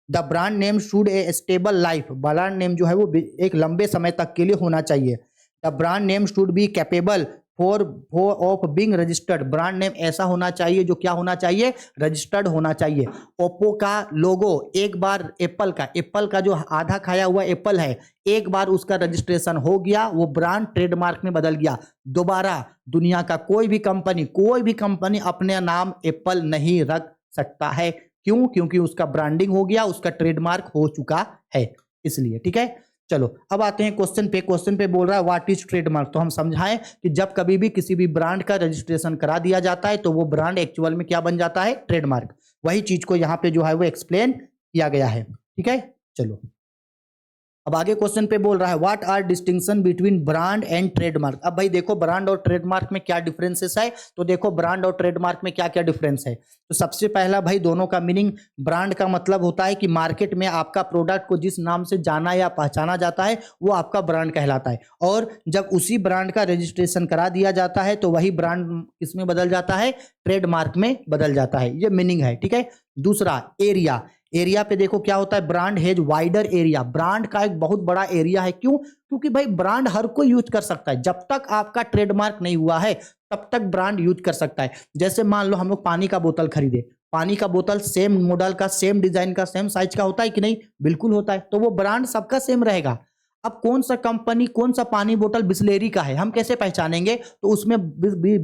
The brand name should A stable life. Brand name जो है वो एक लंबे समय तक के लिए होना चाहिए। The brand name should be capable for of being registered. Brand name ऐसा होना चाहिए जो क्या होना चाहिए, रजिस्टर्ड होना चाहिए। ओप्पो का लोगो एक बार एप्पल का जो आधा खाया हुआ एप्पल है, एक बार उसका रजिस्ट्रेशन हो गया, वो ब्रांड ट्रेडमार्क में बदल गया। दोबारा दुनिया का कोई भी कंपनी अपने नाम एप्पल नहीं रख सकता है। क्यों? क्योंकि उसका ब्रांडिंग हो गया, उसका ट्रेडमार्क हो चुका है, इसलिए। ठीक है, चलो अब आते हैं क्वेश्चन पे बोल रहा है व्हाट इज ट्रेडमार्क। तो हम समझाएं कि जब कभी भी किसी भी ब्रांड का रजिस्ट्रेशन करा दिया जाता है तो वो ब्रांड एक्चुअल में क्या बन जाता है, ट्रेडमार्क। वही चीज को यहाँ पे जो है वो एक्सप्लेन किया गया है। ठीक है, चलो अब आगे क्वेश्चन पे बोल रहा है what are distinction between brand and trademark. अब भाई देखो ब्रांड और ट्रेडमार्क में क्या डिफरेंसेस है, तो देखो ब्रांड और ट्रेडमार्क में क्या क्या डिफरेंस है। तो सबसे पहला भाई दोनों का मीनिंग, ब्रांड का मतलब होता है कि मार्केट में आपका प्रोडक्ट को जिस नाम से जाना या पहचाना जाता है वो आपका ब्रांड कहलाता है। और जब उसी ब्रांड का रजिस्ट्रेशन करा दिया जाता है तो वही ब्रांड किसमें बदल जाता है, ट्रेडमार्क में बदल जाता है। ये मीनिंग है। ठीक है, दूसरा एरिया पे देखो क्या होता है, brand has wider area. Brand का एक बहुत बड़ा एरिया है। क्यों? क्योंकि भाई ब्रांड हर कोई यूज कर सकता है। जब तक आपका ट्रेडमार्क नहीं हुआ है तब तक ब्रांड यूज कर सकता है। जैसे मान लो हम लोग पानी का बोतल खरीदे, पानी का बोतल सेम मॉडल का, सेम डिजाइन का, सेम साइज का होता है कि नहीं? बिल्कुल होता है। तो वो ब्रांड सबका सेम रहेगा। अब कौन सा कंपनी कौन सा पानी बोतल बिस्लेरी का है, हम कैसे पहचानेंगे? तो उसमें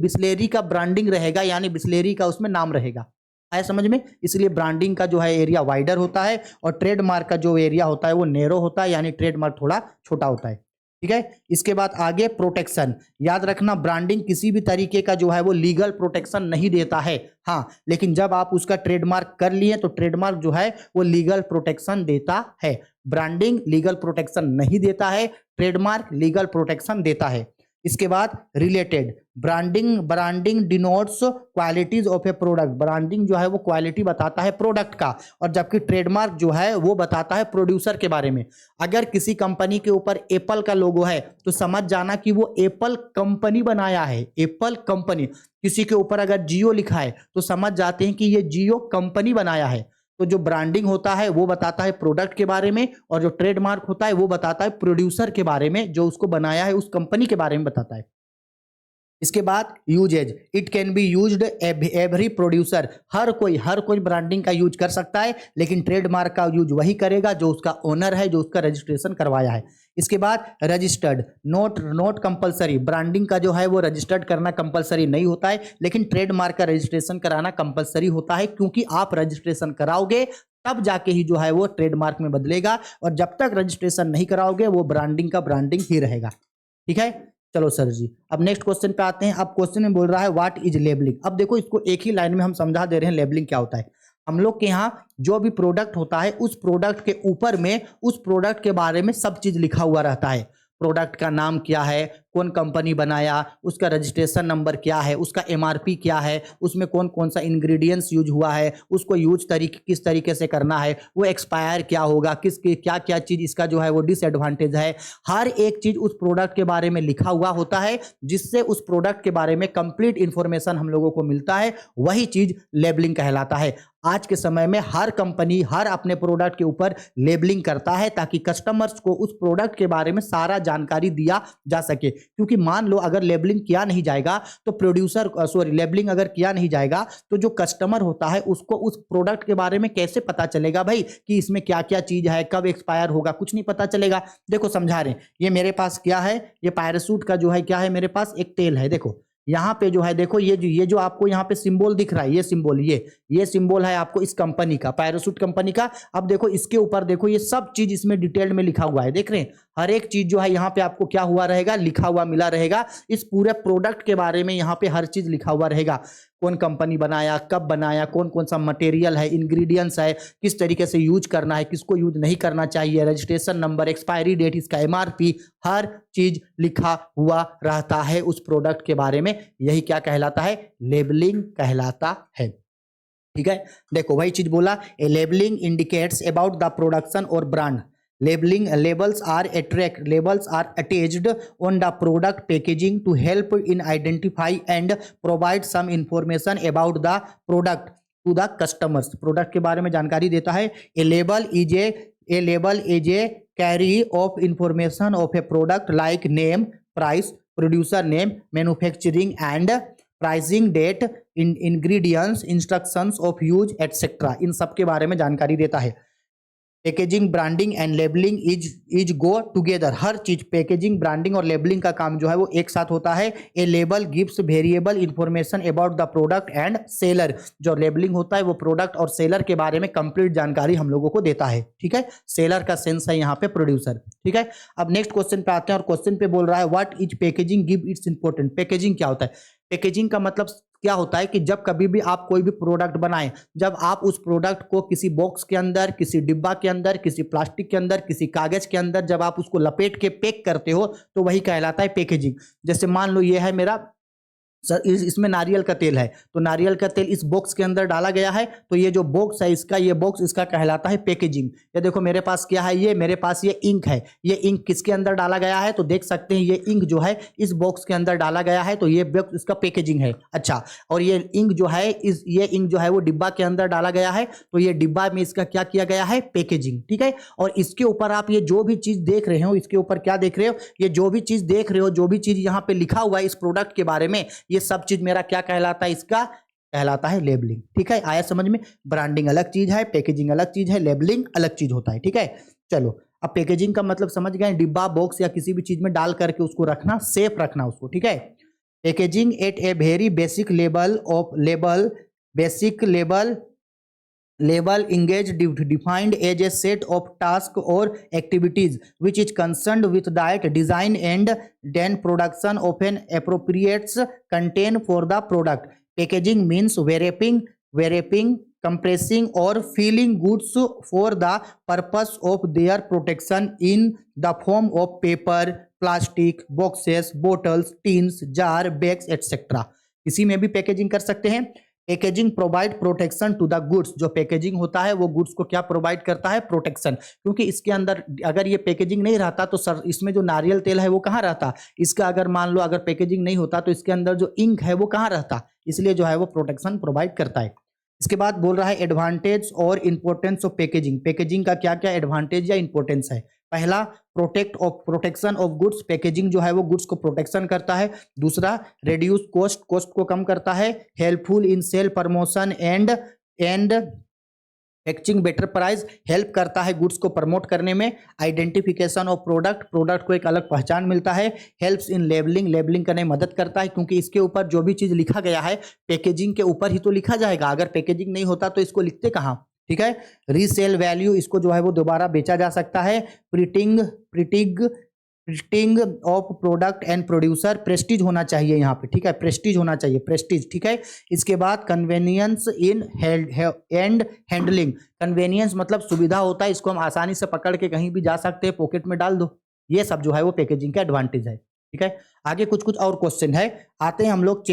बिस्लेरी का ब्रांडिंग रहेगा, यानी बिस्लेरी का उसमें नाम रहेगा। आया समझ में? इसलिए ब्रांडिंग का जो है एरिया वाइडर होता है और ट्रेडमार्क का जो एरिया होता है वो नैरो होता है, यानी ट्रेडमार्क थोड़ा छोटा होता है। ठीक है, इसके बाद आगे प्रोटेक्शन। याद रखना ब्रांडिंग किसी भी तरीके का जो है वो लीगल प्रोटेक्शन नहीं देता है। हाँ, लेकिन जब आप उसका ट्रेडमार्क कर लिए तो ट्रेडमार्क जो है वो लीगल प्रोटेक्शन देता है। ब्रांडिंग लीगल प्रोटेक्शन नहीं देता है, ट्रेडमार्क लीगल प्रोटेक्शन देता है। इसके बाद related, branding denotes qualities of A product. Branding जो है वो क्वालिटी बताता है प्रोडक्ट का, और जबकि ट्रेडमार्क जो है वो बताता है प्रोड्यूसर के बारे में। अगर किसी कंपनी के ऊपर एप्पल का लोगो है तो समझ जाना कि वो एप्पल कंपनी बनाया है, एप्पल कंपनी। किसी के ऊपर अगर जियो लिखा है तो समझ जाते हैं कि ये जियो कंपनी बनाया है। तो जो ब्रांडिंग होता है वो बताता है प्रोडक्ट के बारे में, और जो ट्रेडमार्क होता है वो बताता है प्रोड्यूसर के बारे में, जो उसको बनाया है उस कंपनी के बारे में बताता है। इसके बाद uses, it can be used every producer. हर कोई ब्रांडिंग का यूज कर सकता है, लेकिन ट्रेडमार्क का यूज वही करेगा जो उसका ओनर है, जो उसका रजिस्ट्रेशन करवाया है। इसके बाद रजिस्टर्ड, नोट कंपलसरी। ब्रांडिंग का जो है वो रजिस्टर्ड करना कंपलसरी नहीं होता है, लेकिन ट्रेडमार्क का रजिस्ट्रेशन कराना कंपलसरी होता है, क्योंकि आप रजिस्ट्रेशन कराओगे तब जाके ही जो है वो ट्रेडमार्क में बदलेगा, और जब तक रजिस्ट्रेशन नहीं कराओगे वो ब्रांडिंग का ब्रांडिंग ही रहेगा। ठीक है, चलो सर जी अब नेक्स्ट क्वेश्चन पे आते हैं। अब क्वेश्चन में बोल रहा है व्हाट इज लेबलिंग। अब देखो इसको एक ही लाइन में हम समझा दे रहे हैं लेबलिंग क्या होता है। हम लोग के यहाँ जो भी प्रोडक्ट होता है उस प्रोडक्ट के ऊपर में उस प्रोडक्ट के बारे में सब चीज लिखा हुआ रहता है। प्रोडक्ट का नाम क्या है, कौन कंपनी बनाया, उसका रजिस्ट्रेशन नंबर क्या है, उसका एमआरपी क्या है, उसमें कौन कौन सा इंग्रेडिएंट्स यूज हुआ है, उसको यूज किस तरीके से करना है, वो एक्सपायर क्या होगा, किसके क्या क्या चीज़ इसका जो है वो डिसएडवांटेज है। हर एक चीज़ उस प्रोडक्ट के बारे में लिखा हुआ होता है, जिससे उस प्रोडक्ट के बारे में कंप्लीट इंफॉर्मेशन हम लोगों को मिलता है। वही चीज़ लेबलिंग कहलाता है। आज के समय में हर कंपनी हर अपने प्रोडक्ट के ऊपर लेबलिंग करता है, ताकि कस्टमर्स को उस प्रोडक्ट के बारे में सारा जानकारी दिया जा सके। क्योंकि मान लो अगर लेबलिंग किया नहीं जाएगा तो लेबलिंग अगर किया नहीं जाएगा तो जो कस्टमर होता है उसको उस प्रोडक्ट के बारे में कैसे पता चलेगा भाई कि इसमें क्या क्या चीज है, कब एक्सपायर होगा, कुछ नहीं पता चलेगा। देखो समझा रहे हैं, ये मेरे पास क्या है, ये पैराशूट का जो है क्या है, मेरे पास एक तेल है। देखो यहाँ पे जो है, देखो ये जो आपको यहाँ पे सिंबल दिख रहा है, ये सिंबल ये सिंबल है आपको इस कंपनी का, पैराशूट कंपनी का। अब देखो इसके ऊपर देखो ये सब चीज इसमें डिटेल में लिखा हुआ है, देख रहे हैं। हर एक चीज जो है यहाँ पे आपको क्या हुआ रहेगा, लिखा हुआ मिला रहेगा। इस पूरे प्रोडक्ट के बारे में यहाँ पे हर चीज लिखा हुआ रहेगा। कौन कंपनी बनाया, कब बनाया, कौन कौन सा मटेरियल है, इंग्रेडिएंट्स है, किस तरीके से यूज करना है, किसको यूज नहीं करना चाहिए, रजिस्ट्रेशन नंबर, एक्सपायरी डेट, इसका एमआरपी, हर चीज लिखा हुआ रहता है उस प्रोडक्ट के बारे में। यही क्या कहलाता है? लेबलिंग कहलाता है। ठीक है, देखो वही चीज बोला, a labelling indicates about the production और brand. Labeling labels are attached on the product packaging to help in identify and provide some information about the product to the customers. Product के बारे में जानकारी देता है। A label is a carry of information of a product like name, price, producer name, manufacturing and pricing, date, ingredients, instructions of use etc. इन सब के बारे में जानकारी देता है। Packaging, branding and labelling is go together. हर चीज packaging, branding और लेबलिंग का काम जो है वो एक साथ होता है। ए label gives variable information about the product and seller. जो लेबलिंग होता है वो प्रोडक्ट और सेलर के बारे में कंप्लीट जानकारी हम लोगों को देता है। ठीक है, सेलर का सेंस है यहाँ पे प्रोड्यूसर। ठीक है, अब नेक्स्ट क्वेश्चन पे आते हैं और क्वेश्चन पे बोल रहा है what is packaging, give its important. Packaging क्या होता है? पैकेजिंग का मतलब क्या होता है कि जब कभी भी आप कोई भी प्रोडक्ट बनाएं, जब आप उस प्रोडक्ट को किसी बॉक्स के अंदर, किसी डिब्बा के अंदर, किसी प्लास्टिक के अंदर, किसी कागज के अंदर जब आप उसको लपेट के पैक करते हो तो वही कहलाता है पैकेजिंग। जैसे मान लो ये है मेरा सर, इसमें नारियल का तेल है, तो नारियल का तेल इस बॉक्स के अंदर डाला गया है, तो ये जो बॉक्स है इसका, ये बॉक्स इसका कहलाता है पैकेजिंग। ये देखो मेरे पास क्या है, ये मेरे पास ये इंक है। ये इंक किसके अंदर डाला गया है? तो देख सकते हैं ये इंक जो है इस बॉक्स के अंदर डाला गया है, तो ये बॉक्स इसका पैकेजिंग है। अच्छा, और ये इंक जो है ये इंक जो है वो डिब्बा के अंदर डाला गया है, तो ये डिब्बा में इसका क्या किया गया है? पैकेजिंग। ठीक है, और इसके ऊपर आप ये जो भी चीज देख रहे हो, इसके ऊपर क्या देख रहे हो? ये जो भी चीज देख रहे हो, जो भी चीज यहाँ पे लिखा हुआ है इस प्रोडक्ट के बारे में, ये सब चीज मेरा क्या कहलाता है? इसका कहलाता है लेबलिंग। ठीक है, आया समझ में? ब्रांडिंग अलग चीज है, पैकेजिंग अलग चीज है, लेबलिंग अलग चीज होता है। ठीक है, चलो अब पैकेजिंग का मतलब समझ गए, डिब्बा, बॉक्स या किसी भी चीज में डाल करके उसको रखना, सेफ रखना उसको। ठीक है, packaging at a very basic level engage defined as a set of tasks or activities which is concerned with that design and then production of an appropriate content for the product. Packaging means wrapping, compressing or filling goods for the purpose of their protection in the form of paper, plastic, boxes, bottles, tins, jar, bags etc. इसी में भी packaging कर सकते हैं। Packaging provide protection to the goods. जो packaging होता है वो गुड्स को क्या प्रोवाइड करता है? प्रोटेक्शन। क्योंकि इसके अंदर अगर ये पैकेजिंग नहीं रहता तो सर इसमें जो नारियल तेल है वो कहाँ रहता? इसका अगर मान लो अगर पैकेजिंग नहीं होता तो इसके अंदर जो इंक है वो कहाँ रहता? इसलिए जो है वो प्रोटेक्शन प्रोवाइड करता है। इसके बाद बोल रहा है एडवांटेज और इंपॉर्टेंस ऑफ पैकेजिंग। पैकेजिंग का क्या क्या एडवांटेज या इंपॉर्टेंस है? पहला, प्रोटेक्शन ऑफ गुड्स। पैकेजिंग जो है वो गुड्स को प्रोटेक्शन करता है। दूसरा, रिड्यूस कॉस्ट को कम करता है। Helpful in sale promotion and packaging better price, help करता है गुड्स को प्रमोट करने में। आइडेंटिफिकेशन ऑफ प्रोडक्ट को एक अलग पहचान मिलता है। हेल्प्स इन लेबलिंग करने में मदद करता है, क्योंकि इसके ऊपर जो भी चीज लिखा गया है पैकेजिंग के ऊपर ही तो लिखा जाएगा। अगर पैकेजिंग नहीं होता तो इसको लिखते कहाँ? ठीक है, रीसेल वैल्यू, इसको जो है वो दोबारा बेचा जा सकता है। Printing of product and producer, Prestige होना चाहिए यहाँ पे। ठीक है, प्रेस्टीज होना चाहिए, प्रेस्टीज। ठीक है, इसके बाद convenience in and handling. Convenience मतलब सुविधा होता है, इसको हम आसानी से पकड़ के कहीं भी जा सकते हैं, पॉकेट में डाल दो। ये सब जो है वो पैकेजिंग का एडवांटेज है। ठीक है, आगे कुछ और क्वेश्चन है, आते हैं हम लोग।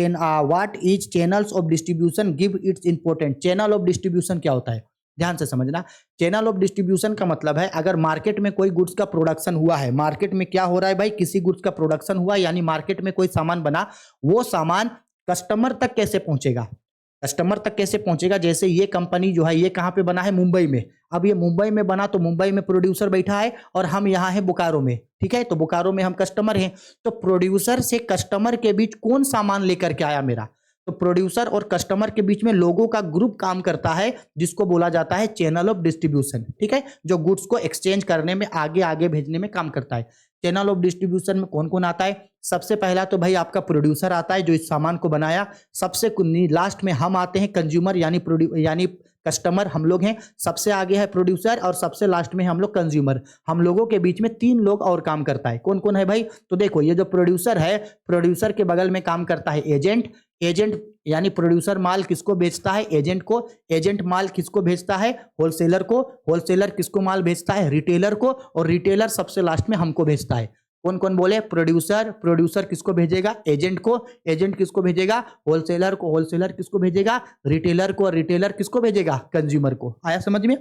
What is channels of distribution, give its important. Channel of distribution क्या होता है? ध्यान से समझना। चैनल ऑफ डिस्ट्रीब्यूशन का मतलब है अगर मार्केट में कोई गुड्स का प्रोडक्शन हुआ है, मार्केट में क्या हो रहा है भाई? किसी गुड्स का प्रोडक्शन हुआ, यानी मार्केट में कोई सामान बना, वो सामान कस्टमर तक कैसे पहुंचेगा? कस्टमर तक कैसे पहुंचेगा? जैसे ये कंपनी जो है ये कहाँ पे बना है? मुंबई में। अब ये मुंबई में बना तो मुंबई में प्रोड्यूसर बैठा है और हम यहाँ हैं बोकारो में। ठीक है, तो बोकारो में हम कस्टमर हैं, तो प्रोड्यूसर से कस्टमर के बीच कौन सामान लेकर के आया मेरा? तो प्रोड्यूसर और कस्टमर के बीच में लोगों का ग्रुप काम करता है, जिसको बोला जाता है चैनल ऑफ डिस्ट्रीब्यूशन। ठीक है, जो गुड्स को एक्सचेंज करने में, आगे भेजने में काम करता है। चैनल ऑफ डिस्ट्रीब्यूशन में कौन कौन आता है? सबसे पहला तो भाई आपका प्रोड्यूसर आता है जो इस सामान को बनाया। सबसे लास्ट में हम आते हैं, कंज्यूमर यानी कस्टमर हम लोग हैं। सबसे आगे है प्रोड्यूसर और सबसे लास्ट में हम लोग कंज्यूमर। हम लोगों के बीच में 3 लोग और काम करता है। कौन कौन है भाई? तो देखो, ये जो प्रोड्यूसर है, प्रोड्यूसर के बगल में काम करता है एजेंट। एजेंट यानी प्रोड्यूसर माल किसको बेचता है, एजेंट को, एजेंट माल किसको भेजता है, होलसेलर को, होलसेलर किसको माल भेजता है, रिटेलर को, और रिटेलर सबसे लास्ट में हमको भेजता है। कौन कौन बोले, प्रोड्यूसर, प्रोड्यूसर किसको भेजेगा, एजेंट को, एजेंट किसको भेजेगा, होलसेलर को, होलसेलर किसको भेजेगा, रिटेलर को, और रिटेलर किसको भेजेगा, कंज्यूमर को। आया समझ में?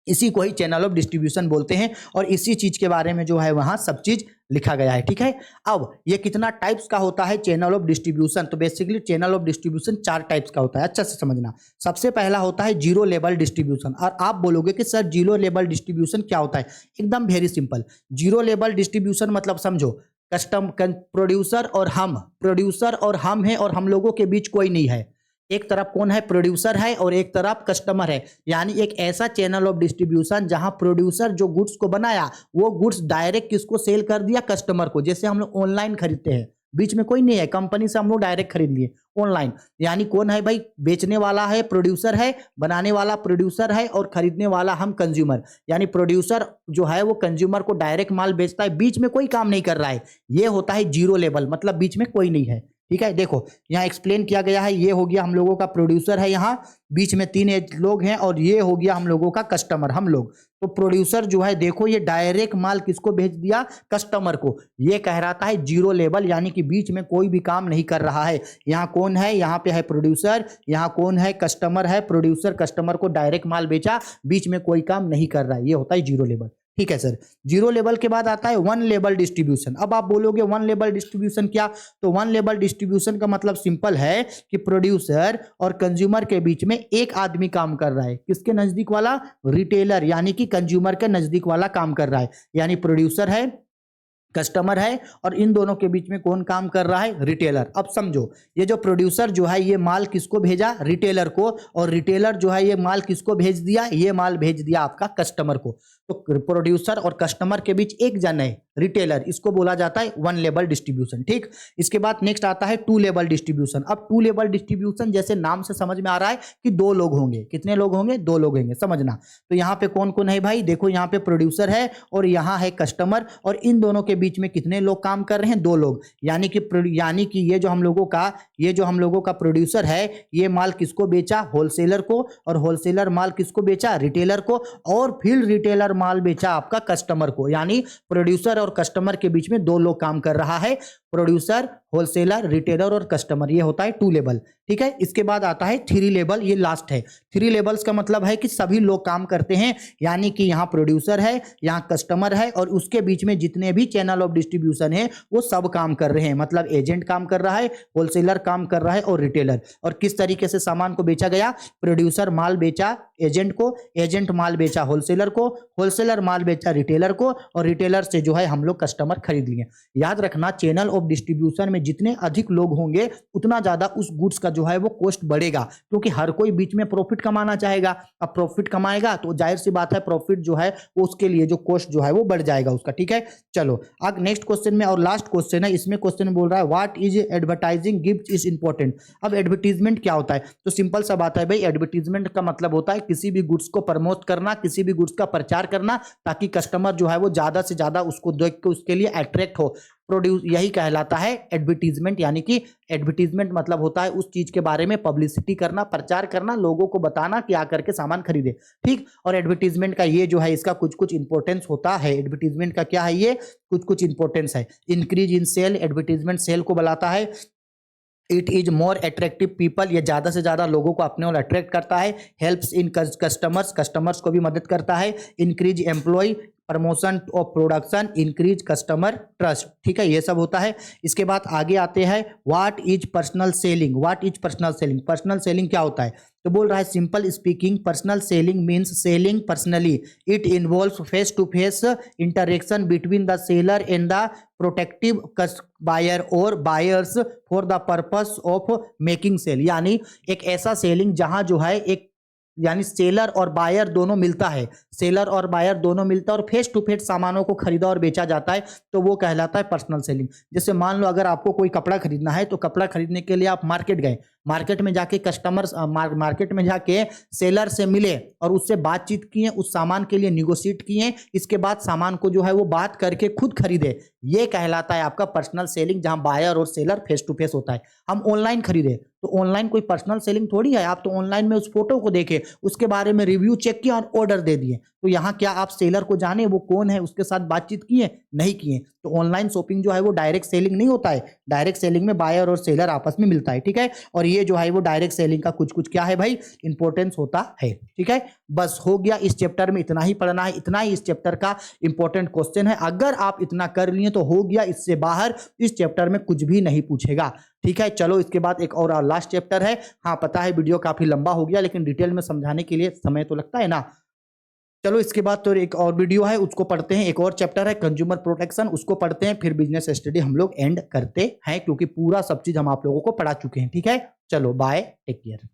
इसी को ही चैनल ऑफ डिस्ट्रीब्यूशन बोलते हैं और इसी चीज के बारे में जो है वहां सब चीज लिखा गया है। ठीक है, अब ये कितना टाइप्स का होता है चैनल ऑफ डिस्ट्रीब्यूशन, तो basically channel of distribution 4 types का होता है, अच्छा से समझना। सबसे पहला होता है जीरो लेवल डिस्ट्रीब्यूशन। और आप बोलोगे कि सर जीरो लेवल डिस्ट्रीब्यूशन क्या होता है, एकदम very simple. Zero level distribution मतलब समझो, प्रोड्यूसर और हम हैं और हम लोगों के बीच कोई नहीं है। एक तरफ कौन है, प्रोड्यूसर है, और एक तरफ कस्टमर है। यानी एक ऐसा चैनल ऑफ डिस्ट्रीब्यूशन जहां प्रोड्यूसर जो गुड्स को बनाया वो गुड्स डायरेक्ट किसको सेल कर दिया, कस्टमर को। जैसे हम लोग ऑनलाइन खरीदते हैं, बीच में कोई नहीं है, कंपनी से हम लोग डायरेक्ट खरीद लिए ऑनलाइन। यानी कौन है भाई, बेचने वाला है प्रोड्यूसर है, बनाने वाला प्रोड्यूसर है, और खरीदने वाला हम कंज्यूमर। यानी प्रोड्यूसर जो है वो कंज्यूमर को डायरेक्ट माल बेचता है, बीच में कोई काम नहीं कर रहा है। ये होता है जीरो लेवल, मतलब बीच में कोई नहीं है। ठीक है, देखो यहाँ एक्सप्लेन किया गया है, ये हो गया हम लोगों का प्रोड्यूसर है, यहाँ बीच में 3 लोग हैं, और ये हो गया हम लोगों का कस्टमर, हम लोग। तो प्रोड्यूसर जो है देखो ये डायरेक्ट माल किसको भेज दिया, कस्टमर को। ये कहलाता है जीरो लेवल, यानी कि बीच में कोई भी काम नहीं कर रहा है। यहाँ कौन है, यहाँ पे है प्रोड्यूसर, यहाँ कौन है, कस्टमर है, प्रोड्यूसर कस्टमर को डायरेक्ट माल बेचा, बीच में कोई काम नहीं कर रहा है। ये होता है जीरो लेवल। ठीक है सर, जीरो लेवल के बाद आता है वन लेवल डिस्ट्रीब्यूशन। अब आप बोलोगे वन लेवल डिस्ट्रीब्यूशन क्या, तो वन लेवल डिस्ट्रीब्यूशन का मतलब सिंपल है कि प्रोड्यूसर और कंज्यूमर के बीच में एक आदमी काम कर रहा है। किसके नजदीक वाला, रिटेलर, यानी कि कंज्यूमर के नजदीक वाला काम कर रहा है। यानी प्रोड्यूसर है, कस्टमर है, और इन दोनों के बीच में कौन काम कर रहा है, रिटेलर। अब समझो, ये जो प्रोड्यूसर जो है ये माल किसको भेजा, रिटेलर को, और रिटेलर जो है ये माल किसको भेज दिया, ये माल भेज दिया आपका कस्टमर को। तो प्रोड्यूसर और कस्टमर के बीच एक जन है, रिटेलर, इसको बोला जाता है वन लेवल डिस्ट्रीब्यूशन। ठीक, इसके बाद नेक्स्ट आता है टू लेवल डिस्ट्रीब्यूशन। अब टू लेवल डिस्ट्रीब्यूशन जैसे नाम से समझ में आ रहा है कि 2 लोग होंगे। कितने लोग होंगे, 2 लोग होंगे, समझना। तो यहाँ पे कौन कौन है भाई, देखो यहाँ पे प्रोड्यूसर है और यहाँ है कस्टमर, और इन दोनों के बीच में कितने लोग काम कर रहे हैं, 2 लोग। यानी कि ये जो हम लोगों का प्रोड्यूसर है, ये माल किसको बेचा, होलसेलर को, और होलसेलर माल किसको बेचा, रिटेलर को, और फिर रिटेलर माल बेचा आपका कस्टमर को। यानी प्रोड्यूसर और कस्टमर के बीच में 2 लोग काम कर रहा है, प्रोड्यूसर, होलसेलर, रिटेलर और कस्टमर। ये होता है 2 लेवल। ठीक है, इसके बाद आता है 3 लेवल, ये लास्ट है। 3 लेवल्स का मतलब है कि सभी लोग काम करते हैं, यानी कि यहाँ प्रोड्यूसर है, यहाँ कस्टमर है, और उसके बीच में जितने भी चैनल ऑफ डिस्ट्रीब्यूशन है वो सब काम कर रहे हैं। मतलब एजेंट काम कर रहा है, होलसेलर काम कर रहा है, और रिटेलर। और किस तरीके से सामान को बेचा गया, प्रोड्यूसर माल बेचा एजेंट को, एजेंट माल बेचा होलसेलर को, होलसेलर माल बेचा रिटेलर को, और रिटेलर से जो है हम लोग कस्टमर खरीद लिए। याद रखना, चैनल ऑफ डिस्ट्रीब्यूशन में जितने अधिक लोग होंगे उतना ज्यादा उस गुड्स का जो है वो कॉस्ट बढ़ेगा, क्योंकि हर कोई बीच में प्रॉफिट कमाना चाहेगा। अब प्रॉफिट कमाएगा तो जाहिर सी बात है प्रॉफिट जो है वो उसके लिए जो कॉस्ट जो है वो बढ़ जाएगा उसका। ठीक है, चलो अब नेक्स्ट क्वेश्चन में, और लास्ट क्वेश्चन है इसमें, क्वेश्चन बोल रहा है what is advertising gives is important. अब एडवर्टीजमेंट क्या होता है, तो सिंपल सा बात है भाई, एडवर्टीजमेंट का मतलब होता है किसी भी गुड्स को प्रमोट करना, किसी भी गुड्स का प्रचार करना, ताकि कस्टमर जो है वो ज्यादा से ज्यादा उसको देख के उसके लिए अट्रैक्ट हो। प्रोड्यूस, यही कहलाता है एडवर्टीजमेंट। यानी कि एडवर्टीजमेंट मतलब होता है उस चीज के बारे में पब्लिसिटी करना, प्रचार करना, लोगों को बताना कि आकर के सामान खरीदे। ठीक, और एडवर्टीजमेंट का ये जो है इसका कुछ कुछ इंपॉर्टेंस होता है। एडवर्टीजमेंट का क्या है, ये कुछ कुछ इंपॉर्टेंस है। Increase in sale, advertisement sale को बुलाता है। It is more attractive people, ये ज्यादा से ज्यादा लोगों को अपने ओर अट्रैक्ट करता है। हेल्प्स इन कस्टमर्स, कस्टमर्स को भी मदद करता है। Increase employ, promotion of production, increase customer trust. ठीक है, ये सब होता है। इसके बाद आगे आते हैं what is personal selling. What is personal selling, personal selling क्या होता है, तो बोल रहा है simple speaking personal selling means selling personally. It involves face to face interaction between the seller and the protective buyer और buyers for the purpose of making sale. यानी एक ऐसा सेलिंग जहां जो है एक यानी सेलर और बायर दोनों मिलता है, सेलर और बायर दोनों मिलता है और फेस टू फेस सामानों को खरीदा और बेचा जाता है, तो वो कहलाता है पर्सनल सेलिंग। जैसे मान लो अगर आपको कोई कपड़ा खरीदना है तो कपड़ा खरीदने के लिए आप मार्केट गए, मार्केट में जाके कस्टमर्स मार्केट में जाके सेलर से मिले और उससे बातचीत किए, उस सामान के लिए निगोशिएट किए, इसके बाद सामान को जो है वो बात करके खुद खरीदे। ये कहलाता है आपका पर्सनल सेलिंग, जहां बायर और सेलर फेस टू फेस होता है। हम ऑनलाइन खरीदे तो ऑनलाइन कोई पर्सनल सेलिंग थोड़ी है, आप तो ऑनलाइन में उस फोटो को देखे, उसके बारे में रिव्यू चेक किया और ऑर्डर दे दिए। तो यहाँ क्या आप सेलर को जाने वो कौन है, उसके साथ बातचीत किए? नहीं किए। तो ऑनलाइन शॉपिंग जो है वो डायरेक्ट सेलिंग नहीं होता है। डायरेक्ट सेलिंग में बायर और सेलर आपस में मिलता है, ठीक है। और ये जो है वो डायरेक्ट सेलिंग का कुछ कुछ क्या है भाई, इंपॉर्टेंस होता है, ठीक है। बस हो गया, इस चैप्टर में इतना ही पढ़ना है, इतना ही इस चैप्टर का इंपॉर्टेंट क्वेश्चन है। अगर आप इतना कर लिए तो हो गया, इससे बाहर इस चैप्टर में कुछ भी नहीं पूछेगा, ठीक है। चलो इसके बाद एक और लास्ट चैप्टर है। हाँ पता है वीडियो काफी लंबा हो गया, लेकिन डिटेल में समझाने के लिए समय तो लगता है ना। चलो इसके बाद तो एक और वीडियो है, उसको पढ़ते हैं। एक और चैप्टर है कंज्यूमर प्रोटेक्शन, उसको पढ़ते हैं, फिर बिजनेस स्टडी हम लोग एंड करते हैं, क्योंकि पूरा सब चीज हम आप लोगों को पढ़ा चुके हैं, ठीक है। चलो बाय, टेक केयर।